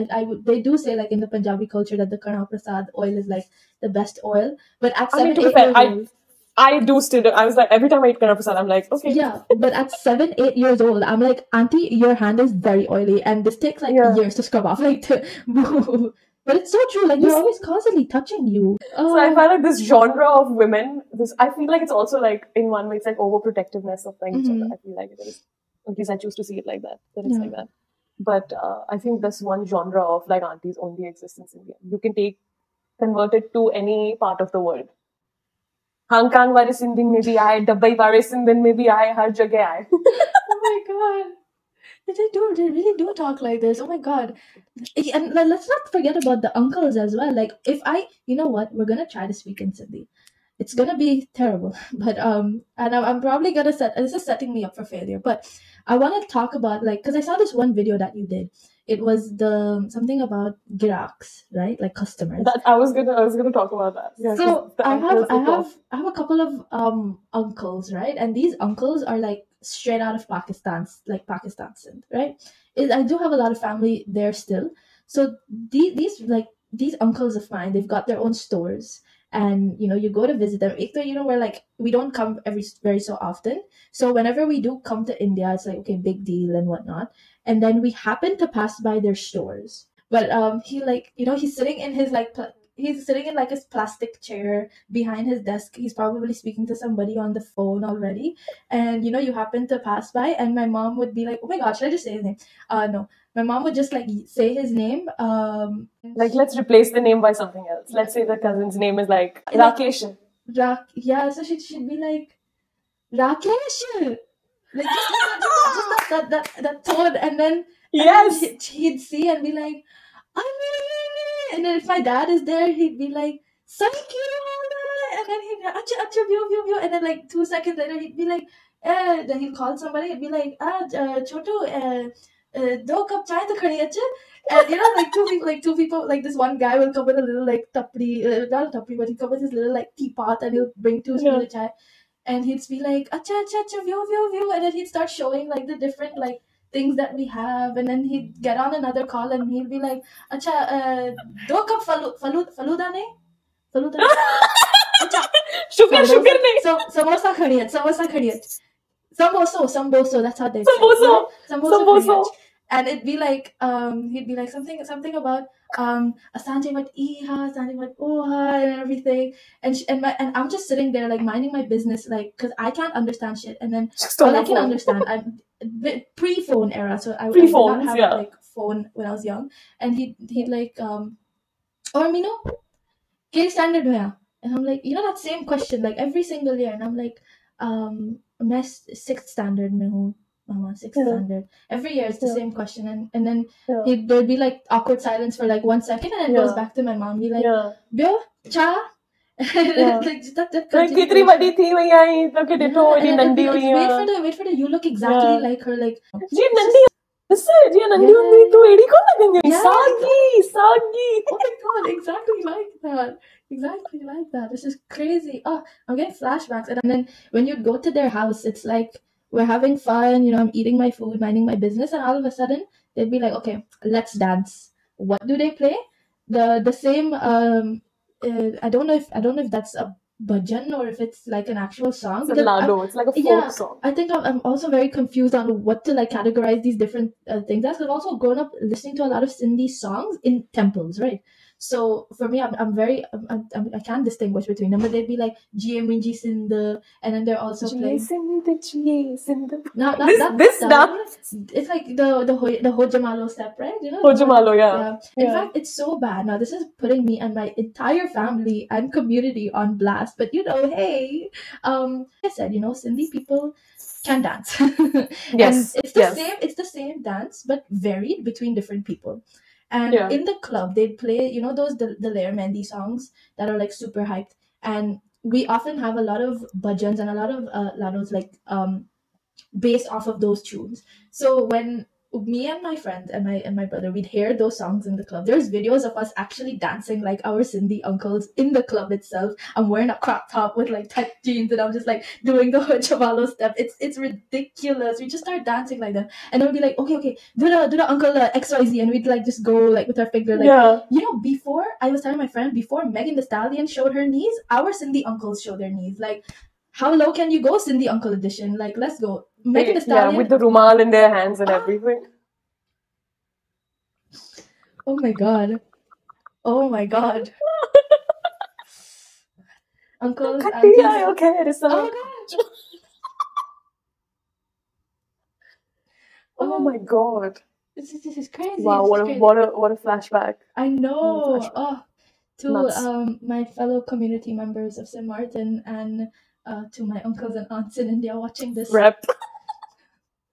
Speaker 1: They do say like in the Punjabi culture that the Karnal Prasad oil is like the best oil. But at 7, 8 years old,
Speaker 2: I do still. I was like, every time I eat Karnal Prasad, I'm like, okay.
Speaker 1: Yeah, but at 7, 8 years old, I'm like, Auntie, your hand is very oily, and this takes like years to scrub off. Like to move. But it's so true. Like they're always constantly touching you.
Speaker 2: So I find like this genre of women. I feel like it's also like in one way it's like overprotectiveness of like each other. I feel like it is. At least I choose to see it like that. That it's like that. But I think this one genre of like aunties only exists in India. You can convert it to any part of the world. Hong Kong वाले सिंधी में भी आए, Dubai वाले सिंधी में भी आए, हर जगह आए.
Speaker 1: Oh my god. They really do talk like this. Oh my god. And let's not forget about the uncles as well. Like you know what, we're gonna try to speak in Sindhi. It's gonna be terrible, but and I'm probably gonna this is setting me up for failure. But I want to talk about like because I saw this one video that you did. It was something about giraks, right? Like customers.
Speaker 2: I was gonna talk about that. Yeah,
Speaker 1: so I have a couple of uncles, right? And these uncles are like straight out of Pakistan, like Pakistan, Sindh, right? I do have a lot of family there still. So these uncles of mine, they've got their own stores, and you go to visit them. We're like we don't come very so often. So whenever we do come to India, it's like okay, big deal and whatnot. And then we happen to pass by their stores. But he like he's sitting in his like he's sitting in like his plastic chair behind his desk. He's probably speaking to somebody on the phone already. And you happen to pass by, and my mom would be like, "Oh my God, should I just say his name?" No. My mom would just like say his name.
Speaker 2: Like let's replace the name by something else. Let's say the cousin's name is like Rakesh.
Speaker 1: Yeah, so she'd be like Rakesh. Like just that tone, and then he'd see and be like, and then if my dad is there, he'd be like, "Thank you," and then he'd acha acha view view view, and then like 2 seconds later he'd be like, then he'd call somebody, he'd be like, chotu, do cup chai to khadi acha. And like two people, like this one guy will come with a little like tapri, not a tapri, but he'd come with his little like teapot, and he'll bring 2 spoons of chai. And he'd be like, acha, acha, acha, view, view, view. And then he'd start showing like the different like things that we have. And then he'd get on another call and he'd be like, acha, do cup faluda ne? Faluda ne?
Speaker 2: Sugar ne?
Speaker 1: So, samosa khadiyat. Samboso, that's how they say
Speaker 2: it.
Speaker 1: Samboso. And it'd be like, he'd be like something about Asante mat iha, Asante mat oha, and everything. And I'm just sitting there like minding my business, like because I can't understand shit. And then all I can understand, I'm pre-phone era, so I did not have like phone when I was young. And he'd like or Mino, K standard hoya. And I'm like, that same question like every single year, and I'm like, मैं 6th standard में हूँ, Mama, 6th standard. Every year it's the same question, and then there'd be like awkward silence for like 1 second, and then it goes back to my mom, be like, "Bio, cha." Like
Speaker 2: कितनी बड़ी थी वही आई तो के ditto इतनी नंदी हुई है.
Speaker 1: Wait for the you look exactly like her, like
Speaker 2: जी नंदी जी नंदी हुई तो एडी कौन लगेंगे सागी.
Speaker 1: Oh my God, exactly like that. This is crazy. Oh, I'm getting flashbacks. And then when you go to their house, it's like we're having fun, I'm eating my food, minding my business, and all of a sudden they'd be like, okay, let's dance. What do they play? The same I don't know if that's a bhajan or if it's like an actual song.
Speaker 2: It's like a folk song.
Speaker 1: I think I'm also very confused on what to like categorize these different things as. I've also grown up listening to a lot of Sindhi songs in temples, right? So for me, I can't distinguish between them, but they'd be like G Minji Sindh, and then they're also playing. Not this dance. It's like the Ho Jamalo step, right?
Speaker 2: Ho Jamalo, yeah.
Speaker 1: In fact, it's so bad. Now this is putting me and my entire family and community on blast. But hey, I said, Sindhi people can dance.
Speaker 2: Yes,
Speaker 1: and it's the same dance, but varied between different people. And in the club, they'd play, those the Layer Mendi songs that are like super hyped. And we often have a lot of bhajans and a lot of lados like based off of those tunes. So when me and my friends and my brother, we'd hear those songs in the club. There's videos of us actually dancing like our Sindhi uncles in the club itself. I'm wearing a crop top with like tight jeans, and I'm just like doing the Jamalo step. It's ridiculous. We just start dancing like them, and they'll be like, okay, do the uncle XYZ, and we'd like just go like with our finger, like before I was telling my friend, before Megan Thee Stallion showed her knees, our Sindhi uncles show their knees. Like, how low can you go, Sindhi uncle edition? Like, let's go. Megan Thee Stallion.
Speaker 2: Yeah, with the rumal in their hands and everything.
Speaker 1: Oh my God. Oh my god. Uncles,
Speaker 2: Khatti
Speaker 1: aunties.
Speaker 2: aayo khair
Speaker 1: Oh
Speaker 2: sab.
Speaker 1: my god.
Speaker 2: Oh my god.
Speaker 1: This is crazy.
Speaker 2: Wow,
Speaker 1: This is crazy.
Speaker 2: what a flashback.
Speaker 1: I know.
Speaker 2: Flashback.
Speaker 1: Oh, to
Speaker 2: Nuts.
Speaker 1: my fellow community members of St. Martin and to my uncles and aunts in India watching this.
Speaker 2: Rep.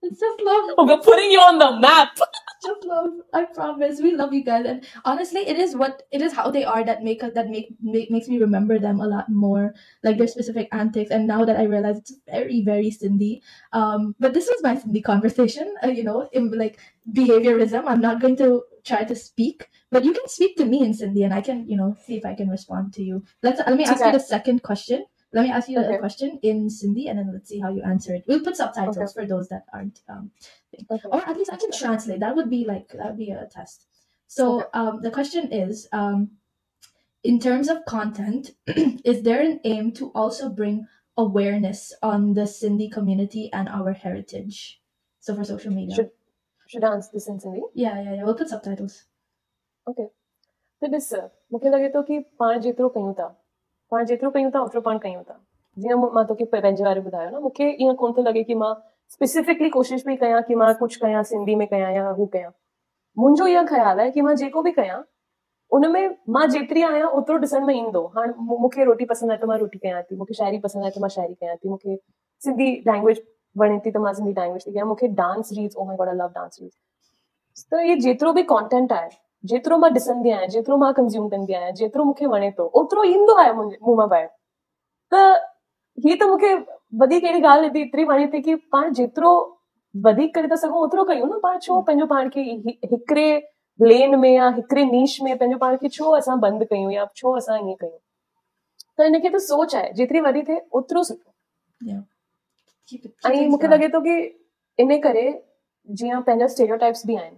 Speaker 1: It's just love.
Speaker 2: Oh, we're putting you on the map.
Speaker 1: Just love. I promise. We love you guys, and honestly, it is how they are that makes me remember them a lot more, like their specific antics. And now that I realize it's very very Sindhi, but this was my Sindhi conversation. In like behaviorism. I'm not going to try to speak, but you can speak to me in Sindhi, and I can see if I can respond to you. Let me ask you the second question. Let me ask you a question in Sindhi, and then let's see how you answer it. We'll put subtitles for those that aren't. Or at least I can translate. That would be a test. So the question is, in terms of content, is there an aim to also bring awareness on the Sindhi community and our heritage? So for social media.
Speaker 2: Should I answer this in Sindhi?
Speaker 1: Yeah. We'll put subtitles.
Speaker 2: Okay. So this मूंखे लॻे थो कि पाण जेतिरो कयूं था ओतिरो पाण कयूं था जीअं मां तोखे पंहिंजे बारे ॿुधायो न मूंखे ईअं कोन थो लॻे कि मां स्पेसिफिकली कोशिश पई कयां कि मां कुझु कयां सिंधी में कयां या हू कयां मुंहिंजो इहो ख़्यालु आहे कि मां जेको बि कयां उनमें मां जेतिरी आहियां ओतिरो ॾिसण में ईंदो हाणे मूंखे रोटी पसंदि आहे त मां रोटी कयां थी मूंखे शाइरी पसंदि आहे त मां शाइरी कयां थी मूंखे सिंधी लैंग्वेज वणे थी त मां सिंधी लैंग्वेज थी कयां मूंखे dance reels oh my God I love dance reels त इहे जेतिरो बि कॉन्टेंट आहे जेतिरो मां ॾिसंदी आहियां जेतिरो मां कंज़्यूम कंदी आहियां जेतिरो मूंखे वणे थो ओतिरो ईंदो आहे मुंहुं मां ॿाहिरि त हीअ त मूंखे वधीक अहिड़ी ॻाल्हि एतिरी वणे थी कि पाण जेतिरो वधीक करे था सघूं ओतिरो कयूं न पाण छो पंहिंजो पाण खे हिकिड़े लेन में या हिकिड़े नीश में पंहिंजो पाण खे छो असां बंदि कयूं या छो असां ईअं कयूं त हिनखे त सोच आहे जेतिरी वॾी थिए ओतिरो सुठो ऐं मूंखे लॻे थो कि इन करे जीअं पंहिंजा स्टेरियोटाइप्स बि आहिनि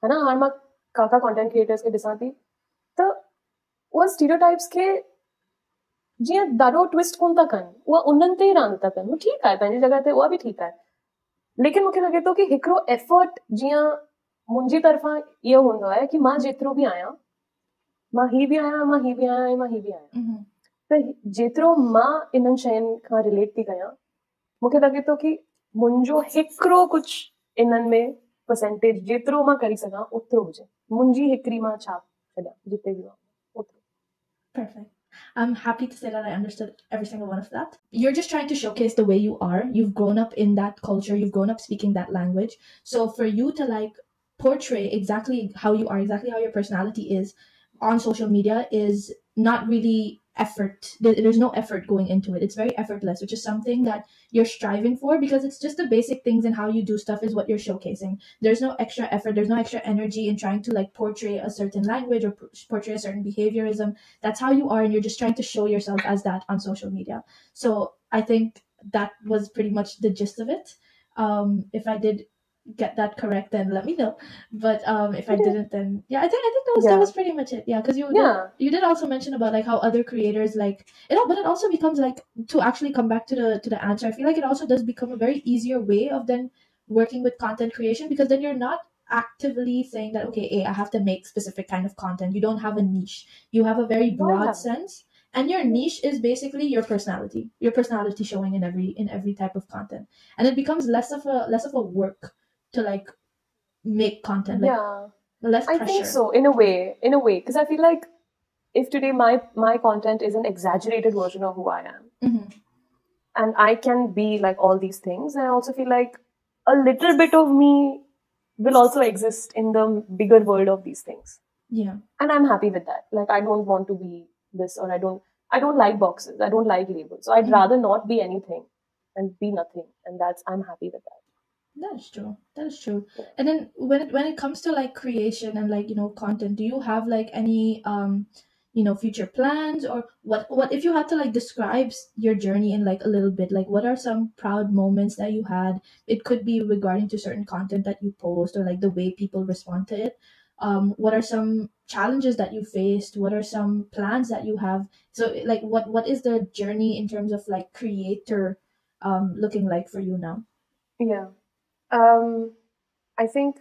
Speaker 2: है न हाणे मां काका कॉन्टेंट क्रिएटर्स खे ॾिसां थी त उहा स्टीरियोटाइप्स खे जीअं ॾाढो ट्विस्ट कोन था कनि उहा उन्हनि ते ई रांदि था कनि ठीकु आहे पंहिंजी जॻह ते उहा बि ठीकु आहे लेकिन मूंखे लॻे थो कि हिकिड़ो एफर्ट जीअं मुंहिंजी तरफ़ां इहो हूंदो आहे कि मां जेतिरो बि आहियां मां ही बि आहियां मां ही बि आहियां ऐं मां ही बि आहियां त जेतिरो मां इन्हनि शयुनि खां रिलेट थी कयां मूंखे लॻे थो कि मुंहिंजो हिकिड़ो कुझु इन्हनि में परसेंटेज जेतिरो मां करे सघां ओतिरो हुजे मुंहिंजी हिकिड़ी मां छाप छॾियां जिते बि मां ओतिरो
Speaker 1: Perfect. I'm happy to say that I understood every single one of that. You're just trying to showcase the way you are. You've grown up in that culture. You've grown up speaking that language. So for you to like portray exactly how you are, exactly how your personality is on social media is not really effort. There's no effort going into it. It's very effortless, which is something that you're striving for because it's just the basic things and how you do stuff is what you're showcasing. There's no extra effort. There's no extra energy in trying to like portray a certain language or portray a certain behaviorism. That's how you are, and you're just trying to show yourself as that on social media. So I think that was pretty much the gist of it. If I did get that correct, then let me know. But if I didn't, then I think that was pretty much it. Yeah, because you did also mention about like how other creators like but it also becomes like to actually come back to the answer. I feel like it also does become a very easier way of then working with content creation because then you're not actively saying that okay, I have to make specific kind of content. You don't have a niche. You have a very broad sense. And your niche is basically your personality showing in every type of content, and it becomes less of a work to like make content. Less pressure.
Speaker 2: I think so in a way, because I feel like if today my content is an exaggerated version of who I am, and I can be like all these things, and I also feel like a little bit of me will also exist in the bigger world of these things.
Speaker 1: Yeah,
Speaker 2: and I'm happy with that. Like I don't want to be this, or I don't like boxes. I don't like labels. So I'd rather not be anything and be nothing, and I'm happy with that.
Speaker 1: That is true. Yeah. And then when it comes to like creation and like content, do you have like any future plans, or what if you had to like describe your journey in like a little bit, like what are some proud moments that you had? It could be regarding to certain content that you post or like the way people respond to it. What are some challenges that you faced? What are some plans that you have? So like what is the journey in terms of like creator looking like for you now?
Speaker 2: Yeah. I think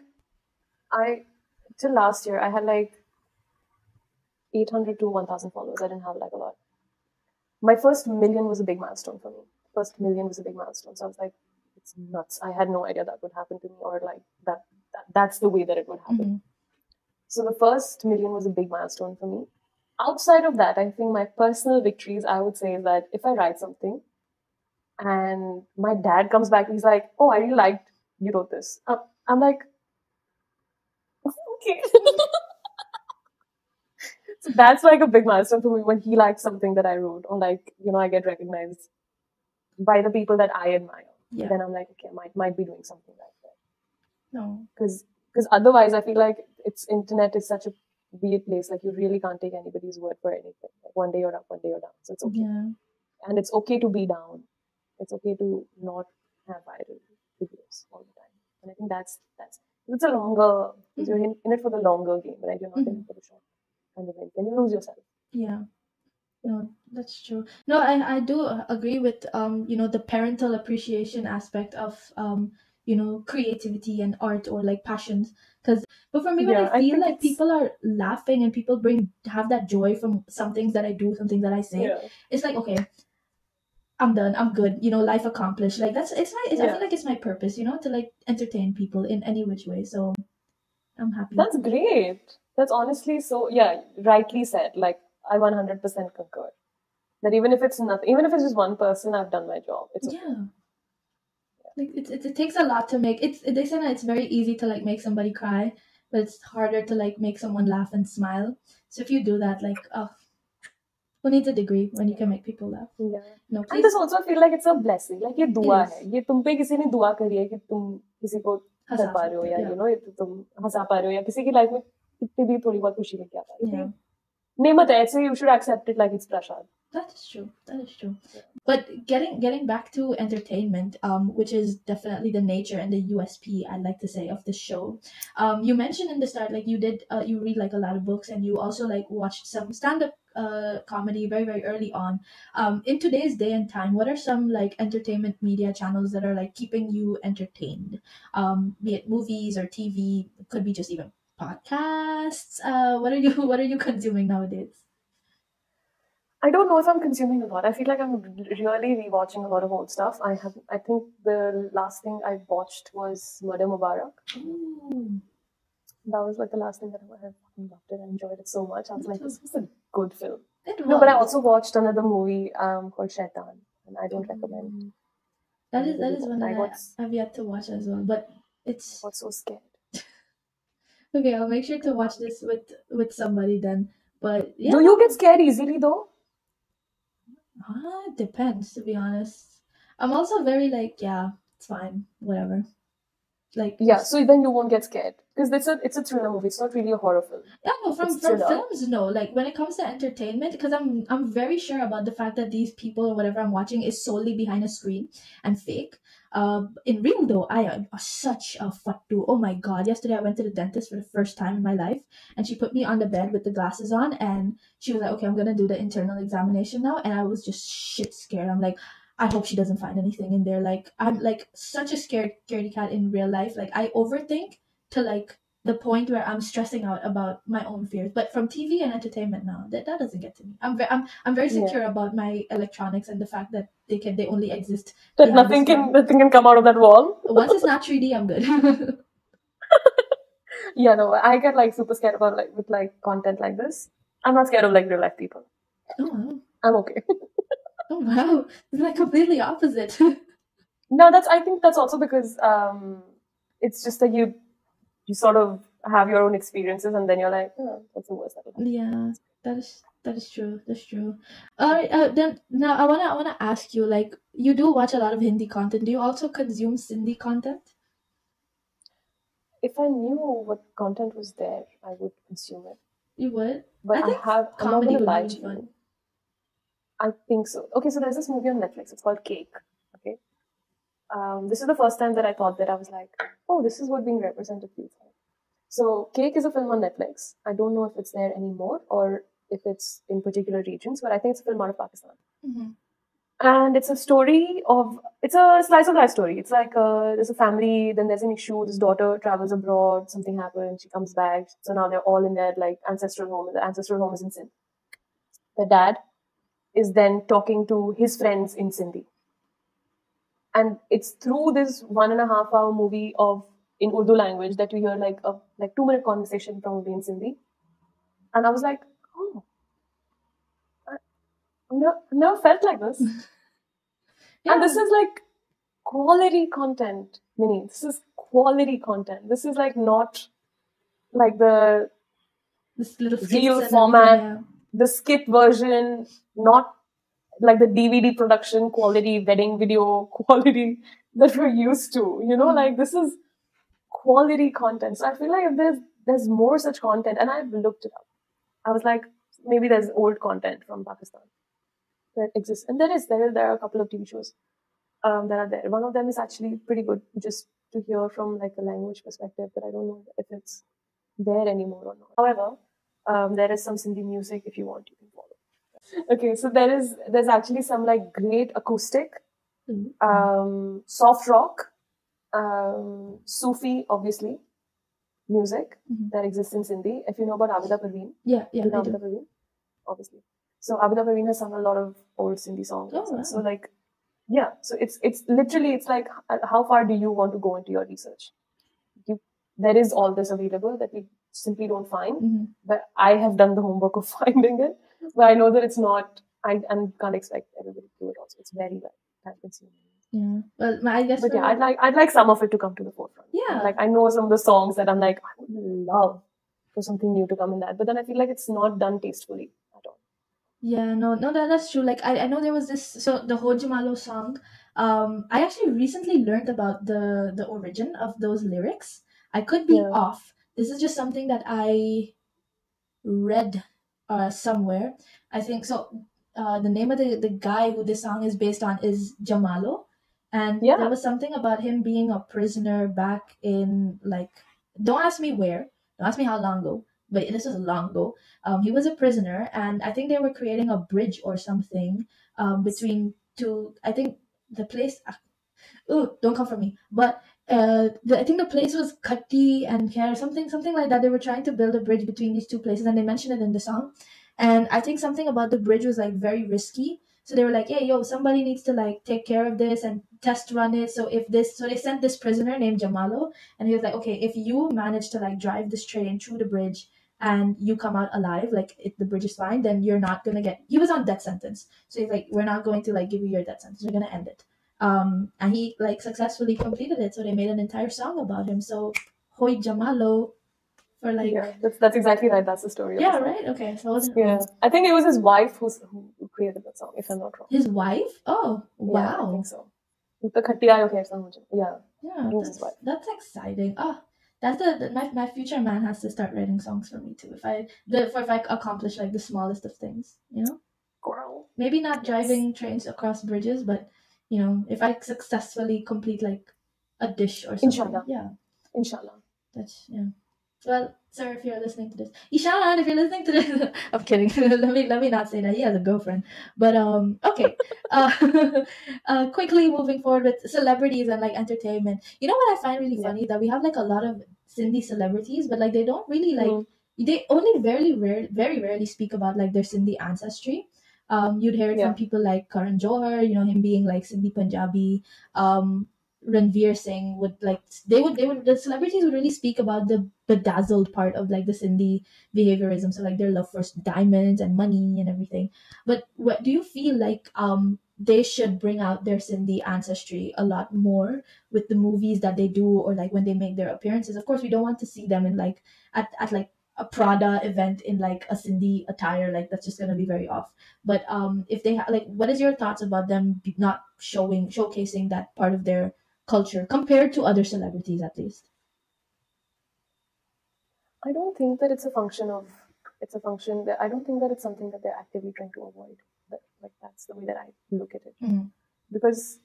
Speaker 2: till last year I had like 800 to 1,000 followers. I didn't have like a lot. My first million was a big milestone for me. First million was a big milestone. So I was like, it's nuts. I had no idea that would happen to me, or like that's the way that it would happen. So the first million was a big milestone for me. Outside of that, I think my personal victories, I would say, is that if I write something and my dad comes back and he's like, oh, I really liked you wrote this. I'm like, okay. So that's like a big milestone for me when he likes something that I wrote, or like, I get recognized by the people that I admire.
Speaker 1: Yeah.
Speaker 2: Then I'm like, okay, I might be doing something like that.
Speaker 1: No.
Speaker 2: Because otherwise I feel like internet is such a weird place. Like you really can't take anybody's word for anything. Like one day you're up, one day you're down. So it's okay.
Speaker 1: Yeah.
Speaker 2: And it's okay to be down. It's okay to not have viral videos all the time. And I think that's it's a longer, because you're in it for the longer game, right? You're not in it for the short kind of thing. Then you lose yourself.
Speaker 1: Yeah. No, that's true. No, I do agree with the parental appreciation aspect of creativity and art, or like passions. But for me, when I feel like people are laughing and people have that joy from some things that I do, some things that I say, it's like, okay, I'm done, I'm good, life accomplished. Like I feel like it's my purpose, to like entertain people in any which way. So I'm happy.
Speaker 2: That's great. That's honestly so, rightly said. Like I 100% concur that even if it's nothing, even if it's just one person, I've done my job. It's okay.
Speaker 1: Like it takes a lot to make they say that it's very easy to like make somebody cry, but it's harder to like make someone laugh and smile. So if you do that, like, who needs a degree when you can make people laugh?
Speaker 2: Yeah.
Speaker 1: No, please.
Speaker 2: And this also feel like it's a blessing. Like ये दुआ है. ये तुम पे किसी ने दुआ करी है कि तुम किसी को हंसा पा रहे हो, या तुम हंसा पा रहे हो, या किसी की लाइफ में कितनी भी थोड़ी बहुत खुशी लेके आ पा रहे हो. नेमत है. So you should accept it like it's prasad.
Speaker 1: That is true. Yeah. But getting back to entertainment, which is definitely the nature and the USP, I'd like to say, of the show. You mentioned in the start, like you did, you read like a lot of books, and you also like watched some stand-up comedy very, very early on. In today's day and time, what are some like entertainment media channels that are like keeping you entertained? Be it movies or TV, could be just even podcasts. What are you consuming nowadays?
Speaker 2: I don't know if I'm consuming a lot. I feel like I'm really rewatching a lot of old stuff. I think the last thing I watched was Murder Mubarak.
Speaker 1: Ooh.
Speaker 2: That was like the last thing that I fucking loved it. I enjoyed it so much. I was like, this was a good film. No, but I also watched another movie called Shaitan, and I don't recommend.
Speaker 1: That is one that I've yet to watch as well, but it's.
Speaker 2: I was so scared.
Speaker 1: Okay, I'll make sure to watch this with somebody then. But yeah.
Speaker 2: Do you get scared easily though?
Speaker 1: It depends, to be honest. I'm also very like, yeah, it's fine, whatever. Like,
Speaker 2: so then you won't get scared because it's a thriller movie. It's not really a horror film.
Speaker 1: Yeah, no, from films, no. Like when it comes to entertainment, because I'm very sure about the fact that these people or whatever I'm watching is solely behind a screen and fake. In real though, I am such a fattu. Oh my god! Yesterday I went to the dentist for the first time in my life, and she put me on the bed with the glasses on, and she was like, "Okay, I'm gonna do the internal examination now," and I was just shit scared. I'm like, I hope she doesn't find anything in there. Like I'm like such a scaredy cat in real life. Like I overthink to like the point where I'm stressing out about my own fears. But from TV and entertainment now, that doesn't get to me. I'm very secure about my electronics and the fact that they only exist.
Speaker 2: That nothing can come out of that wall.
Speaker 1: Once it's not 3D, I'm good.
Speaker 2: Yeah, no, I get like super scared about like with like content like this. I'm not scared of like real life people.
Speaker 1: Oh,
Speaker 2: I'm okay.
Speaker 1: Oh wow, it's like completely opposite.
Speaker 2: No, I think that's also because it's just that you sort of have your own experiences, and then you're like, what's the worst that'll happen?
Speaker 1: Yeah, that is true. That's true. All right. Then now I wanna ask you, like, you do watch a lot of Hindi content. Do you also consume Sindhi content?
Speaker 2: If I knew what content was there, I would consume it.
Speaker 1: You would?
Speaker 2: But I'm not gonna lie to you. I think so. Okay, so there's this movie on Netflix. It's called Cake. Okay. This is the first time that I thought that I was like, oh, this is what being represented feels like. So Cake is a film on Netflix. I don't know if it's there anymore or if it's in particular regions, but I think it's a film out of Pakistan.
Speaker 1: Mm-hmm.
Speaker 2: And it's a story of It's a slice of life story. It's like there's a family, then there's an issue. This daughter travels abroad, something happens, she comes back. So now they're all in their like ancestral home. The ancestral home is in Sindh. The dad is then talking to his friends in Sindhi. And it's through this 1.5 hour movie of in Urdu language that you hear like a 2 minute conversation probably in Sindhi. And I was like, oh, I never felt like this.
Speaker 1: Yeah.
Speaker 2: And this is like quality content, Minnie. This is quality content. This is like not like the
Speaker 1: This little
Speaker 2: real
Speaker 1: skits and
Speaker 2: format,
Speaker 1: everything, yeah.
Speaker 2: the skit version, not like the DVD production quality, wedding video quality that we're used to. You know, like this is quality content. So I feel like if there's more such content, and I've looked it up. I was like, maybe there's old content from Pakistan that exists, and there are a couple of TV shows that are there. One of them is actually pretty good, just to hear from like a language perspective, but I don't know if it's there anymore or not. However, there is some Sindhi music if you want, you can follow. Okay, so there's actually some like great acoustic, soft rock, Sufi, obviously, music that exists in Sindhi. If you know about Abida Parveen,
Speaker 1: Yeah,
Speaker 2: you know
Speaker 1: I do.
Speaker 2: Abida Parveen, obviously. So Abida Parveen has sung a lot of old Sindhi songs.
Speaker 1: Oh, wow.
Speaker 2: So like, yeah. So it's literally, it's like, how far do you want to go into your research? There is all this available that we simply don't find. But I have done the homework of finding it. But I know that it's not. I can't expect everybody to do it. Also, it's very time consuming.
Speaker 1: Yeah. Well, I guess.
Speaker 2: But yeah, I'd like some of it to come to the forefront.
Speaker 1: Yeah.
Speaker 2: Like I know some of the songs that I'm like, I would love for something new to come in that. But then I feel like it's not done tastefully at all.
Speaker 1: Yeah, no, that's true. Like I know there was this, so the Ho Jamalo song. I actually recently learned about the origin of those lyrics. I could be off. This is just something that I read somewhere. I think so. The name of the guy who this song is based on is Jamalo, and there was something about him being a prisoner back in like, don't ask me where, don't ask me how long ago, but this was long ago. He was a prisoner, and I think they were creating a bridge or something between two. I think the place. Oh, don't come for me. But I think the place was Katti and Kher, something like that. They were trying to build a bridge between these two places, and they mentioned it in the song. And I think something about the bridge was like very risky. So they were like, "Hey, yo, somebody needs to like take care of this and test run it." So they sent this prisoner named Jamalo, and he was like, "Okay, if you manage to like drive this train through the bridge and you come out alive, like if the bridge is fine, then you're not gonna get." He was on death sentence, so he's like, "We're not going to like give you your death sentence. We're gonna end it." And he like successfully completed it, so they made an entire song about him. So Hoy Jamalo for like,
Speaker 2: yeah, that's exactly right. That's the story.
Speaker 1: Yeah, right. Okay, so
Speaker 2: yeah, I think it was his wife who created that song, if I'm not wrong.
Speaker 1: His wife? Oh, wow.
Speaker 2: Yeah, I think so. Yeah,
Speaker 1: yeah,
Speaker 2: it was his wife.
Speaker 1: That's exciting. Oh, that's my future man has to start writing songs for me too. If I accomplish like the smallest of things, you know.
Speaker 2: Girl.
Speaker 1: Maybe not driving trains across bridges, but you know, if I successfully complete like a dish or something.
Speaker 2: Inshallah.
Speaker 1: Yeah.
Speaker 2: Inshallah.
Speaker 1: That's, yeah. Well, sir, if you're listening to this, Ishan, if you're listening to this, I'm kidding. let me not say that. He has a girlfriend. But okay. Quickly moving forward with celebrities and like entertainment. You know what I find really funny, that we have like a lot of Sindhi celebrities, but like they don't really like they only very rarely speak about like their Sindhi ancestry. You'd hear it from people like Karan Johar, you know, him being like Sindhi Punjabi. Ranveer Singh would like the celebrities would really speak about the bedazzled part of like the Sindhi behaviorism, so like their love for diamonds and money and everything. But what do you feel like they should bring out their Sindhi ancestry a lot more with the movies that they do, or like when they make their appearances? Of course, we don't want to see them in like at like a Prada event in like a Sindhi attire, like that's just gonna be very off. But if they like, what is your thoughts about them not showcasing that part of their culture compared to other celebrities, at least?
Speaker 2: I don't think that it's a function that I don't think that it's something that they're actively trying to avoid. That's the way that I look at it. Because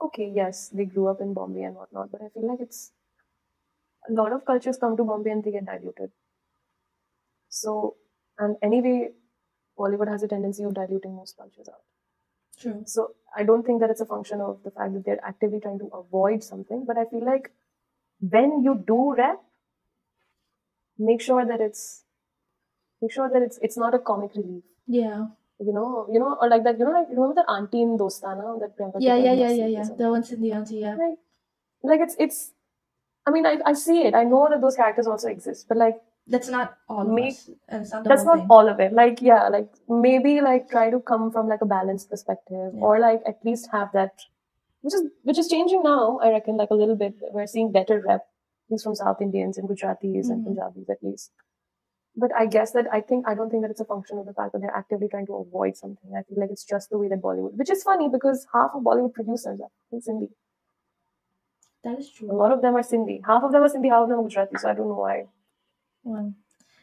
Speaker 2: okay, yes, they grew up in Bombay and whatnot, but I feel like it's a lot of cultures come to Bombay and they get diluted. So, and anyway, Bollywood has a tendency of diluting most cultures out.
Speaker 1: True.
Speaker 2: So I don't think that it's a function of the fact that they're actively trying to avoid something, but I feel like when you do rap, make sure that it's not a comic relief.
Speaker 1: Yeah.
Speaker 2: Or like that, like remember that auntie in Dostana that Priyanka
Speaker 1: Yeah.
Speaker 2: took
Speaker 1: Yeah.
Speaker 2: as
Speaker 1: Yeah.
Speaker 2: Masi or
Speaker 1: Yeah. Yeah.
Speaker 2: something?
Speaker 1: The ones in the auntie. Yeah.
Speaker 2: Like it's. I mean, I see it. I know that those characters also exist, but like
Speaker 1: That's not all of us, and it's not the
Speaker 2: that's
Speaker 1: whole
Speaker 2: not
Speaker 1: thing.
Speaker 2: all of it. Like like maybe like try to come from like a balanced perspective, or like at least have that, which is changing now. I reckon like a little bit. We're seeing better rep, at least from South Indians and Gujaratis and Punjabis at least. But I guess that I don't think that it's a function of the fact that they're actively trying to avoid something. I feel like it's just the way that Bollywood, which is funny because half of Bollywood producers are in Sindhi.
Speaker 1: That is true.
Speaker 2: A lot of them are Sindhi. Half of them are Sindhi, half of them are Gujarati. So I don't know why.
Speaker 1: Well,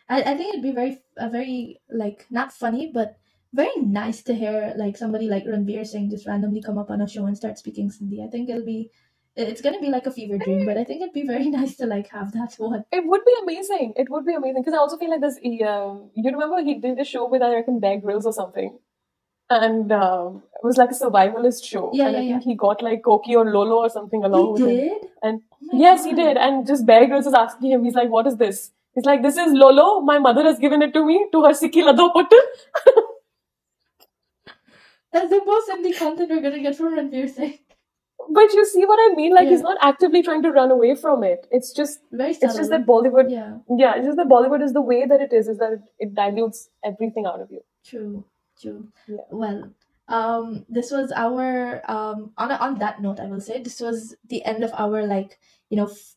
Speaker 1: I think it'd be very like not funny, but very nice to hear like somebody like Ranveer Singh just randomly come up on a show and start speaking Sindhi. I think it's gonna be like a fever dream, but I think it'd be very nice to like have that one.
Speaker 2: It would be amazing. It would be amazing because I also feel like this. You remember he did a show with I reckon Bear Grylls or something, and it was like a survivalist show.
Speaker 1: Yeah,
Speaker 2: and
Speaker 1: yeah,
Speaker 2: I think he got like Koki or Lolo or something along with him.
Speaker 1: He did?
Speaker 2: And
Speaker 1: Oh my
Speaker 2: yes, he
Speaker 1: God.
Speaker 2: did. And just Bear Grylls is asking him. He's like, "What is this?" He's like, "This is Lolo. My mother has given it to me to her Sikhi Lado Put."
Speaker 1: That's the most Cindi content we're gonna get from Ranveer Singh.
Speaker 2: But you see what I mean? Like
Speaker 1: Yeah.
Speaker 2: he's not actively trying to run away from it. It's just
Speaker 1: Very
Speaker 2: it's
Speaker 1: subtle.
Speaker 2: just that Bollywood.
Speaker 1: Yeah.
Speaker 2: It's just that Bollywood is the way that it is that it dilutes everything out of you.
Speaker 1: True.
Speaker 2: Yeah.
Speaker 1: Well, this was our on that note, I will say this was the end of our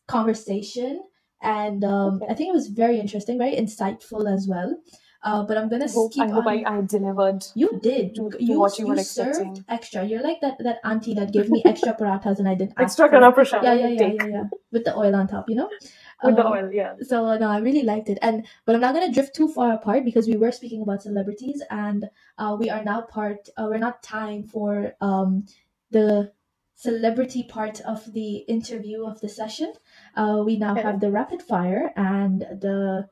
Speaker 1: conversation, and I think it was very interesting, very insightful as well. But I'm gonna skip
Speaker 2: I hope
Speaker 1: on.
Speaker 2: I delivered.
Speaker 1: You did.
Speaker 2: To what you were expecting.
Speaker 1: Served extra. You're like that auntie that gave me extra parathas and I didn't ask
Speaker 2: Extra
Speaker 1: for.
Speaker 2: kana prashad.
Speaker 1: Yeah. With the oil on top,
Speaker 2: With the oil, yeah.
Speaker 1: So no, I really liked it, but I'm not gonna drift too far apart because we were speaking about celebrities, and we are now we're not time for the celebrity part of the interview of the session. We now have the rapid fire and the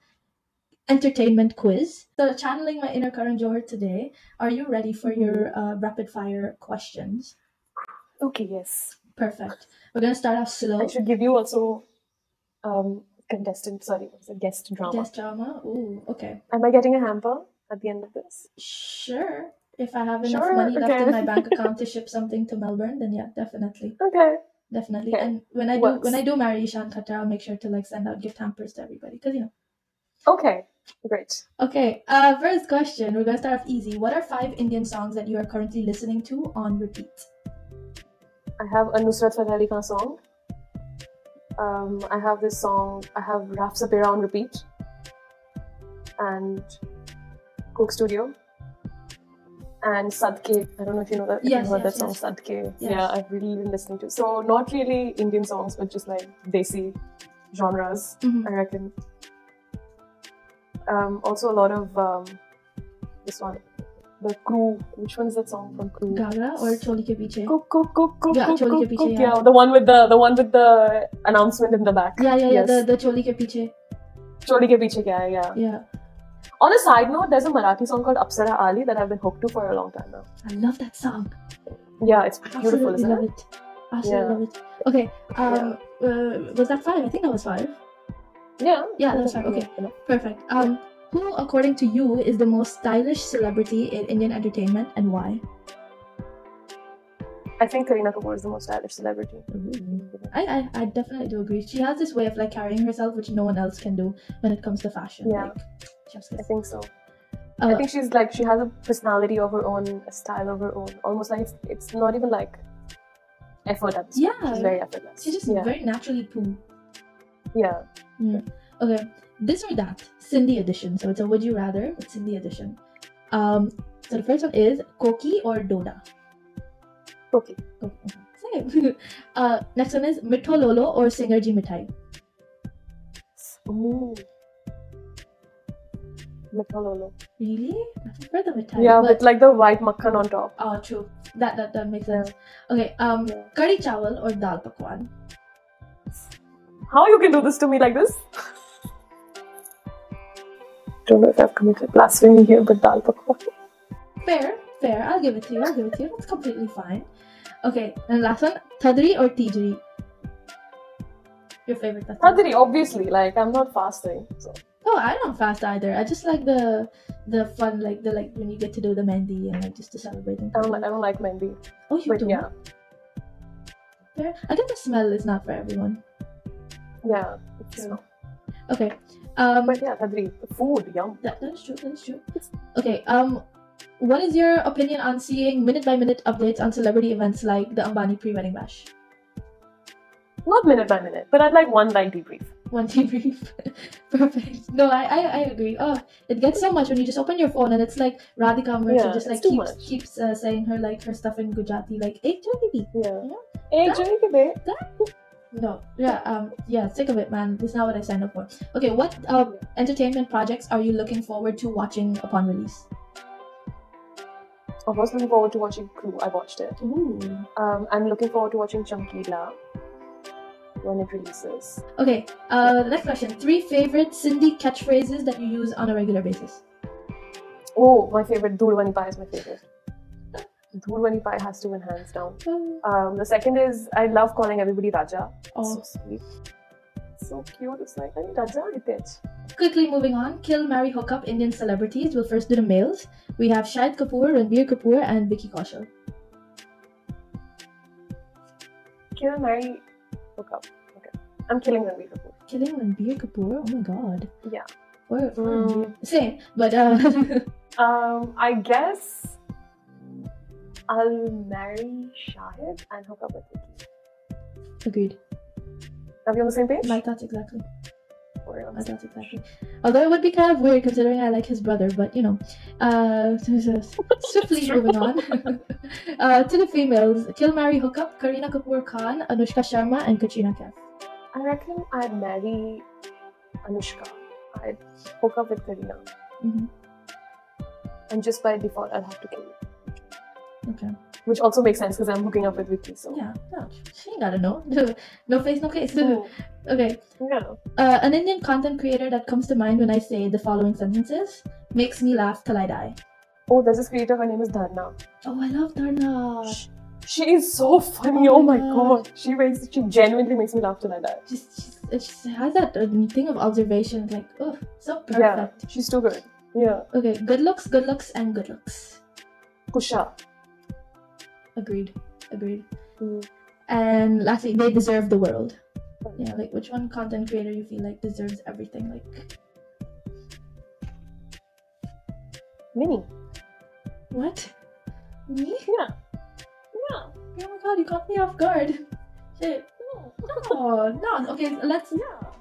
Speaker 1: entertainment quiz. So channeling my inner Karan Johar today, are you ready for your rapid fire questions?
Speaker 2: Okay, yes.
Speaker 1: Perfect. We're gonna start off slow.
Speaker 2: I should give you also guest drama.
Speaker 1: Guest drama? Ooh, okay.
Speaker 2: Am I getting a hamper at the end of this?
Speaker 1: Sure. If I have enough money left in my bank account to ship something to Melbourne, then yeah, definitely.
Speaker 2: Okay.
Speaker 1: Definitely.
Speaker 2: Okay.
Speaker 1: And when I do marry Ishan Khatter, I'll make sure to send out gift hampers to everybody because
Speaker 2: Okay. Great.
Speaker 1: Okay. First question. We're gonna start off easy. What are 5 Indian songs that you are currently listening to on repeat?
Speaker 2: I have a Nusrat Fateh Ali Khan song. I have this song. I have Raf Sapira on repeat. And Coke Studio. And Sadke. I don't know if you know that.
Speaker 1: Yes,
Speaker 2: if you heard that
Speaker 1: yes.
Speaker 2: song, Sadke.
Speaker 1: Yes.
Speaker 2: Yeah, I've really been listening to. So not really Indian songs, but just like desi genres, I reckon. Also a lot of this one, the Crew. Which one is that song from Crew?
Speaker 1: Gaga or Choli Ke Piche?
Speaker 2: Cook.
Speaker 1: Yeah, Choli Ke Piche. Yeah.
Speaker 2: The one with the announcement in the back.
Speaker 1: Yeah.
Speaker 2: Yes.
Speaker 1: The Choli Ke Piche.
Speaker 2: Choli Ke Piche kya hai, yeah.
Speaker 1: Yeah.
Speaker 2: On a side note, there's a Marathi song called Apsara Ali that I've been hooked to for a long time now.
Speaker 1: I love that song.
Speaker 2: Yeah, it's beautiful, isn't
Speaker 1: love
Speaker 2: it?
Speaker 1: it. Absolutely love it. Okay. Was that 5? I think that was 5.
Speaker 2: Yeah.
Speaker 1: Yeah, that's 5. Okay. Perfect. Who, according to you, is the most stylish celebrity in Indian entertainment and why?
Speaker 2: I think Kareena Kapoor is the most stylish celebrity.
Speaker 1: I definitely do agree. She has this way of carrying herself which no one else can do when it comes to fashion.
Speaker 2: Yeah.
Speaker 1: Just
Speaker 2: I think so. I think she's she has a personality of her own, a style of her own. Almost like it's not even effort at this point. She's very effortless.
Speaker 1: She's just very naturally poo.
Speaker 2: Yeah.
Speaker 1: Okay. This or that, Sindhi edition. So it's a would you rather, but Sindhi edition. So the first one is Koki or Doda?
Speaker 2: Koki.
Speaker 1: Same. Next one is Mitho Lolo or Singarji Mithai?
Speaker 2: Ooh. Mitho Lolo.
Speaker 1: Really? I prefer the Mithai.
Speaker 2: Yeah, with the white makhan on top.
Speaker 1: Oh, true. That makes sense. Okay. Curry chawal or dal pakwan?
Speaker 2: How you can do this to me like this? Don't know if I've committed blasphemy here, but dal pakwan.
Speaker 1: Fair. fair. I'll give it to you. That's completely fine. Okay, and last one, Thadri or Tijri? Your favorite tattoo?
Speaker 2: Thadri, obviously. Like, I'm not fasting, so.
Speaker 1: Oh, I don't fast either. I just like the fun, like when you get to do the mehndi and like just to celebrate. And
Speaker 2: I don't like mehndi.
Speaker 1: Oh, you don't?
Speaker 2: Yeah.
Speaker 1: Fair. I think the smell is not for everyone.
Speaker 2: Yeah, it's not.
Speaker 1: Okay.
Speaker 2: But yeah, Thadri, food, yum.
Speaker 1: That is true. Okay. What is your opinion on seeing minute-by-minute updates on celebrity events like the Ambani pre-wedding bash?
Speaker 2: Not minute by minute, but I'd like one debrief.
Speaker 1: One debrief. Perfect. No, I agree. Oh, it gets so much when you just open your phone and it's like Radhika Mirchii just like keeps saying her stuff in Gujarati, like ek jogi bhi.
Speaker 2: Yeah. Ek jogi bhi.
Speaker 1: No. Yeah, sick of it, man. This is not what I signed up for. Okay, what entertainment projects are you looking forward to watching upon release?
Speaker 2: I was looking forward to watching Crew. I watched it.
Speaker 1: Ooh.
Speaker 2: I'm looking forward to watching Chamkila when it releases.
Speaker 1: Okay, the next question. 3 favorite Sindhi catchphrases that you use on a regular basis.
Speaker 2: Oh, my favorite. Dhulwani Pai is my favorite. Dhulwani Pai has to win hands down. The second is, I love calling everybody Raja.
Speaker 1: Oh.
Speaker 2: So sweet. So cute. It's like, Raja, Hitech.
Speaker 1: Quickly moving on. Kill, marry, hook up Indian celebrities. We'll first do the males. We have Shahid Kapoor, Ranbir Kapoor, and Vicky Kaushal.
Speaker 2: Kill, marry, hook up. Okay. I'm killing Ranbir Kapoor.
Speaker 1: Killing Ranbir Kapoor? Oh my god.
Speaker 2: Yeah.
Speaker 1: Same, but
Speaker 2: I guess I'll marry Shahid and hook up with Vicky.
Speaker 1: Agreed.
Speaker 2: Are we on the same page?
Speaker 1: My thoughts exactly. Although it would be kind of weird considering I like his brother, but you know. Swiftly moving on. To the females. Kill, marry, hook up Kareena Kapoor Khan, Anushka Sharma, and Katrina Kaif.
Speaker 2: I reckon I'd marry Anushka. I'd hook up with Kareena. And just by default, I'll have to kill you.
Speaker 1: Okay.
Speaker 2: Which also makes sense because I'm hooking up with Vicky, so.
Speaker 1: Yeah, no, she ain't gotta know. No face, no case. Okay.
Speaker 2: Yeah.
Speaker 1: An Indian content creator that comes to mind when I say the following sentences makes me laugh till I die.
Speaker 2: Oh, there's this creator, her name is Dharna.
Speaker 1: Oh, I love Dharna.
Speaker 2: She is so funny, oh my god. She genuinely makes me laugh till I die.
Speaker 1: She has that thing of observation, like, oh, so perfect.
Speaker 2: Yeah, she's too good. Yeah.
Speaker 1: Okay, good looks, and good looks.
Speaker 2: Kusha.
Speaker 1: Agreed. And lastly, they deserve the world. Yeah, like which one content creator you feel like deserves everything? Like
Speaker 2: Minnie.
Speaker 1: What? Me?
Speaker 2: Yeah.
Speaker 1: Oh my god, you caught me off guard. Shit. No. Okay, let's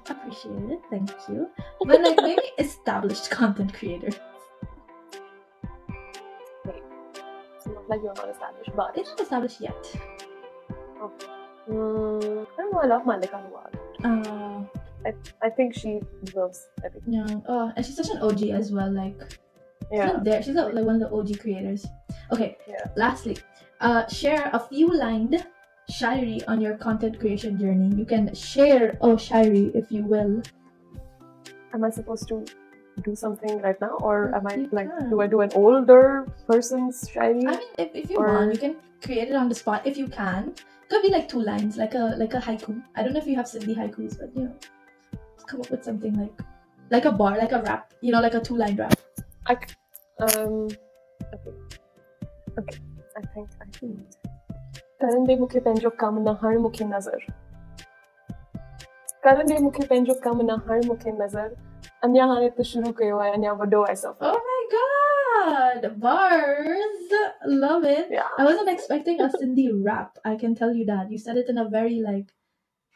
Speaker 1: appreciate it. Thank you. But like maybe established content creator.
Speaker 2: It's not like you're not established, but
Speaker 1: it's not established yet.
Speaker 2: Okay. I don't know. I love Malika Nawaz. I think she deserves everything.
Speaker 1: Yeah. And she's such an OG as well. Like,
Speaker 2: yeah,
Speaker 1: she's like one of the OG creators. Okay.
Speaker 2: Yeah.
Speaker 1: Lastly, share a few lined shairi on your content creation journey. You can share shairi if you will.
Speaker 2: Am I supposed to do something right now, or am I do I do an older person's shairi?
Speaker 1: I mean, if you want, you can create it on the spot if you can. Could be like 2 lines, like a haiku. I don't know if you have Sindhi haikus, but you know, just come up with something like a bar, like a rap. You know, like a 2-line rap.
Speaker 2: Okay. I think. Karan de mukhe penjo kam na har mukhe nazar. Karan de mukhe penjo kam na har mukhe nazar. Anya hane to shuru kayo hai, anya vado aisa.
Speaker 1: Oh my god, bars, love it.
Speaker 2: Yeah.
Speaker 1: I wasn't expecting a Sindhi rap. I can tell you that. You said it in a very like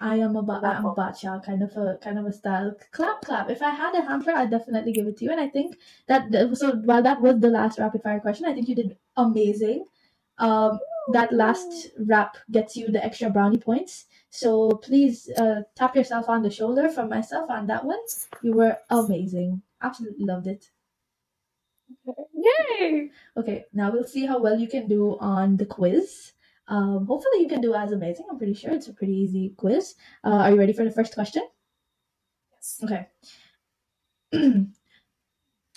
Speaker 1: I am bacha kind of a style. Clap. If I had a hamper, I'd definitely give it to you. And I think that so while that was the last rapid fire question, I think you did amazing. That last rap gets you the extra brownie points. So please tap yourself on the shoulder from myself on that one. You were amazing. Absolutely loved it.
Speaker 2: Yay!
Speaker 1: Okay, now we'll see how well you can do on the quiz. Hopefully you can do as amazing. I'm pretty sure it's a pretty easy quiz. Are you ready for the first question?
Speaker 2: Yes.
Speaker 1: Okay.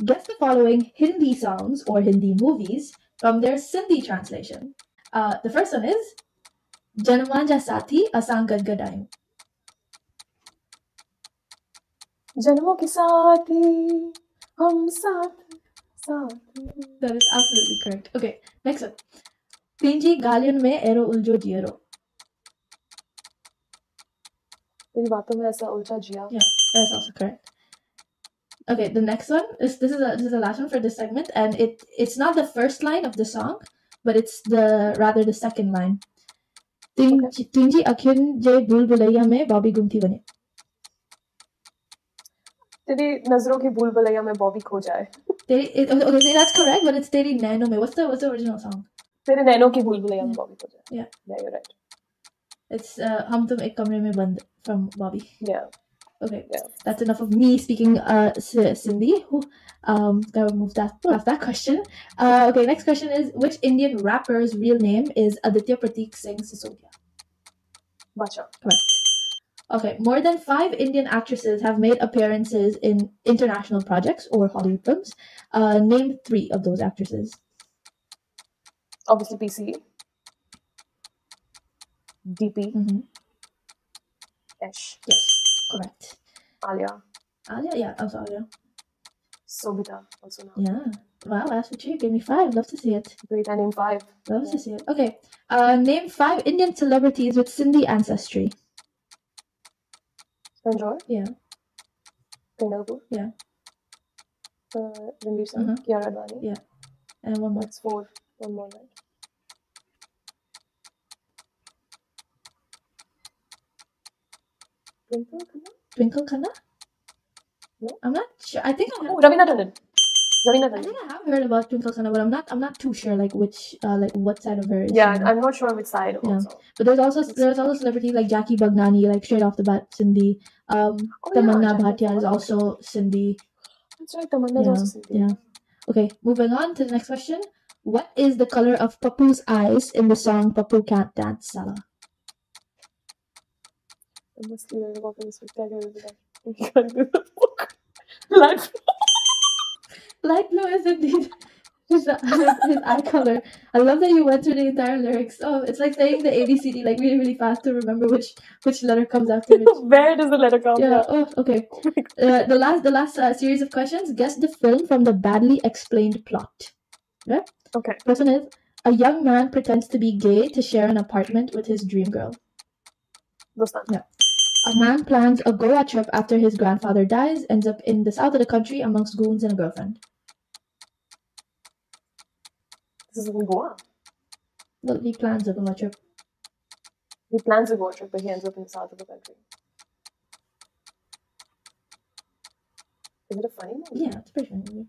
Speaker 1: Guess the following Hindi songs or Hindi movies from their Sindhi translation. The first one is Janamanja Sati Asang Gadgadayum.
Speaker 2: Janmo ke saath hi, hum saath saath.
Speaker 1: That is absolutely correct. Okay, next one. Pinji Galion me ero uljo jiero.
Speaker 2: तेरी बातों में ऐसा उलझा जिया.
Speaker 1: Yeah, that's also correct. Okay, the next one is this is the last one for this segment, and it's not the first line of the song, but it's rather the second line. Tunji akhun je bulbulaiya mein Bobby gumti bane.
Speaker 2: तेरी नजरों की भूल भुलैया में बॉबी खो जाए.
Speaker 1: Okay, so that's correct, but it's Teri Naino mein. What's the original song?
Speaker 2: तेरे नैनों की भूल भुलैया में बॉबी खो जाए.
Speaker 1: Yeah,
Speaker 2: you're right.
Speaker 1: it's Hum Tum Ek Kamre Mein Band from Bobby.
Speaker 2: Yeah.
Speaker 1: Okay,
Speaker 2: Yeah.
Speaker 1: that's enough of me speaking Sindhi. Gotta move past that question. Okay, next question is, which Indian rapper's real name is Aditya Prateek Singh Sisodia?
Speaker 2: Bacha.
Speaker 1: Correct. Okay, more than 5 Indian actresses have made appearances in international projects or Hollywood films. Name 3 of those actresses.
Speaker 2: Obviously PC. DP. Ash.
Speaker 1: Yes, correct.
Speaker 2: Alia.
Speaker 1: Alia, yeah, also Alia.
Speaker 2: Sobita also now.
Speaker 1: Yeah. Wow, that's what you gave me 5. Love to see it.
Speaker 2: Great, I named 5.
Speaker 1: Love to see it. Okay. Name 5 Indian celebrities with Sindhi ancestry.
Speaker 2: Enjoy.
Speaker 1: Yeah.
Speaker 2: Pinagu.
Speaker 1: Yeah.
Speaker 2: Ranveer Singh. Kiara Advani.
Speaker 1: Yeah. And one more.
Speaker 2: That's 4. One more, right?
Speaker 1: Twinkle Khanna?
Speaker 2: No.
Speaker 1: I'm not sure. I think
Speaker 2: Ravina Tandon.
Speaker 1: I think I have heard about Twinkle Khanna, but I'm not too sure like which what side of her is.
Speaker 2: Yeah, I'm not sure which side also.
Speaker 1: But there's also celebrities like Jackie Bagnani, like straight off the bat Sindhi. Tamanna Bhatia is also Sindhi.
Speaker 2: That's right, Tamanna is also Sindhi.
Speaker 1: Yeah. Okay, moving on to the next question. What is the color of Papu's eyes in the song Papu Can't Dance Sala?
Speaker 2: I must be very walking spectacular with that. You can't do the book.
Speaker 1: Light blue is indeed his eye color. I love that you went through the entire lyrics. Oh, it's like saying the ABCD like really, really fast to remember which letter comes after which.
Speaker 2: Where does the letter come?
Speaker 1: Yeah. Oh, okay. The last series of questions. Guess the film from the badly explained plot. Yeah.
Speaker 2: Okay.
Speaker 1: First one is, a young man pretends to be gay to share an apartment with his dream girl.
Speaker 2: Dostan.
Speaker 1: Yeah. A man plans a Goa trip after his grandfather dies, ends up in the south of the country amongst goons and a girlfriend.
Speaker 2: This is in Goa.
Speaker 1: Well, he plans a Goa trip.
Speaker 2: He plans a Goa trip, but he ends up in the south of the country. Is it a funny movie?
Speaker 1: Yeah, it's a pretty funny movie.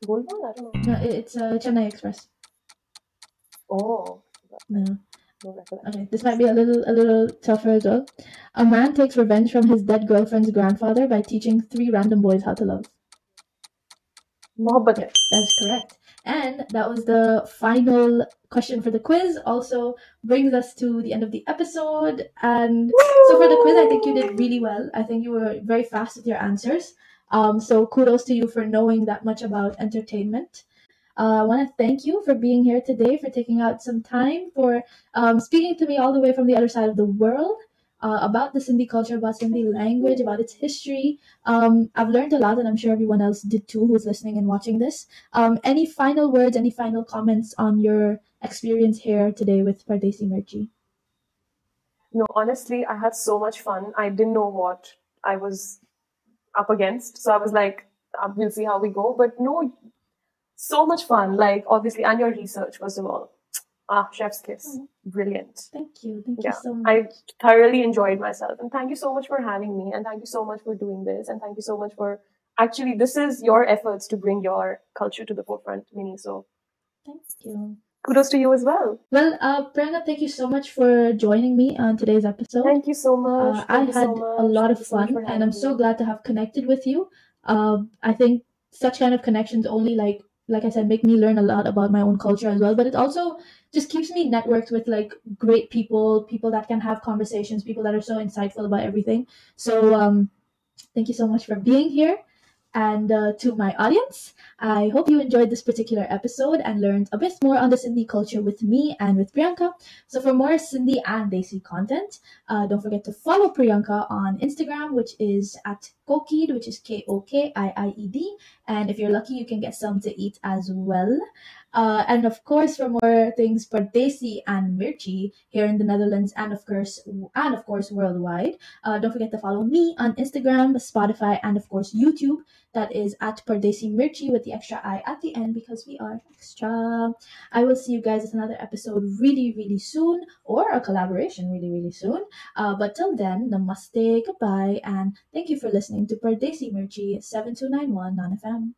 Speaker 2: Golmaal? I don't know.
Speaker 1: No, it's Chennai Express.
Speaker 2: Oh.
Speaker 1: No.
Speaker 2: No recollection.
Speaker 1: Okay, this might be a little tougher as well. A man takes revenge from his dead girlfriend's grandfather by teaching 3 random boys how to love.
Speaker 2: Mohabbat.
Speaker 1: Yeah, that's correct. And that was the final question for the quiz. Also brings us to the end of the episode. And so for the quiz, I think you did really well. I think you were very fast with your answers. So kudos to you for knowing that much about entertainment. I want to thank you for being here today, for taking out some time, for speaking to me all the way from the other side of the world about the Sindhi culture, about Sindhi language, about its history. I've learned a lot, and I'm sure everyone else did too who's listening and watching this. Any final words, any final comments on your experience here today with Pxrdesi Mirchii?
Speaker 2: No, honestly, I had so much fun. I didn't know what I was up against. So I was like, we'll see how we go. But no, so much fun. Like, obviously, and your research, first of all. Chef's kiss. Brilliant.
Speaker 1: Thank you. Thank you so much.
Speaker 2: I thoroughly enjoyed myself. And thank you so much for having me. And thank you so much for doing this. And thank you so much for... Actually, this is your efforts to bring your culture to the forefront, Minnie. So,
Speaker 1: thank you.
Speaker 2: Kudos to you as well.
Speaker 1: Well, Priyanka, thank you so much for joining me on today's episode.
Speaker 2: Thank you so much.
Speaker 1: I had a lot of fun, and I'm so glad to have connected with you. I think such kind of connections only, like I said, make me learn a lot about my own culture as well. But it also just keeps me networked with like great people that can have conversations, people that are so insightful about everything. So Thank you so much for being here. And to my audience, I hope you enjoyed this particular episode and learned a bit more on the Sindhi culture with me and with Priyanka. So, for more Sindhi and Desi content, don't forget to follow Priyanka on Instagram, which is at Kokied, which is Kokiied. And if you're lucky, you can get some to eat as well. And of course, for more things Pxrdesi and Mirchii here in the Netherlands, and of course worldwide, don't forget to follow me on Instagram, Spotify, and of course YouTube. That is at Pxrdesi Mirchii with the extra I at the end because we are extra. I will see you guys at another episode really, really soon, or a collaboration really, really soon. But till then, namaste, goodbye, and thank you for listening to Pxrdesi Mirchii 7291 non FM.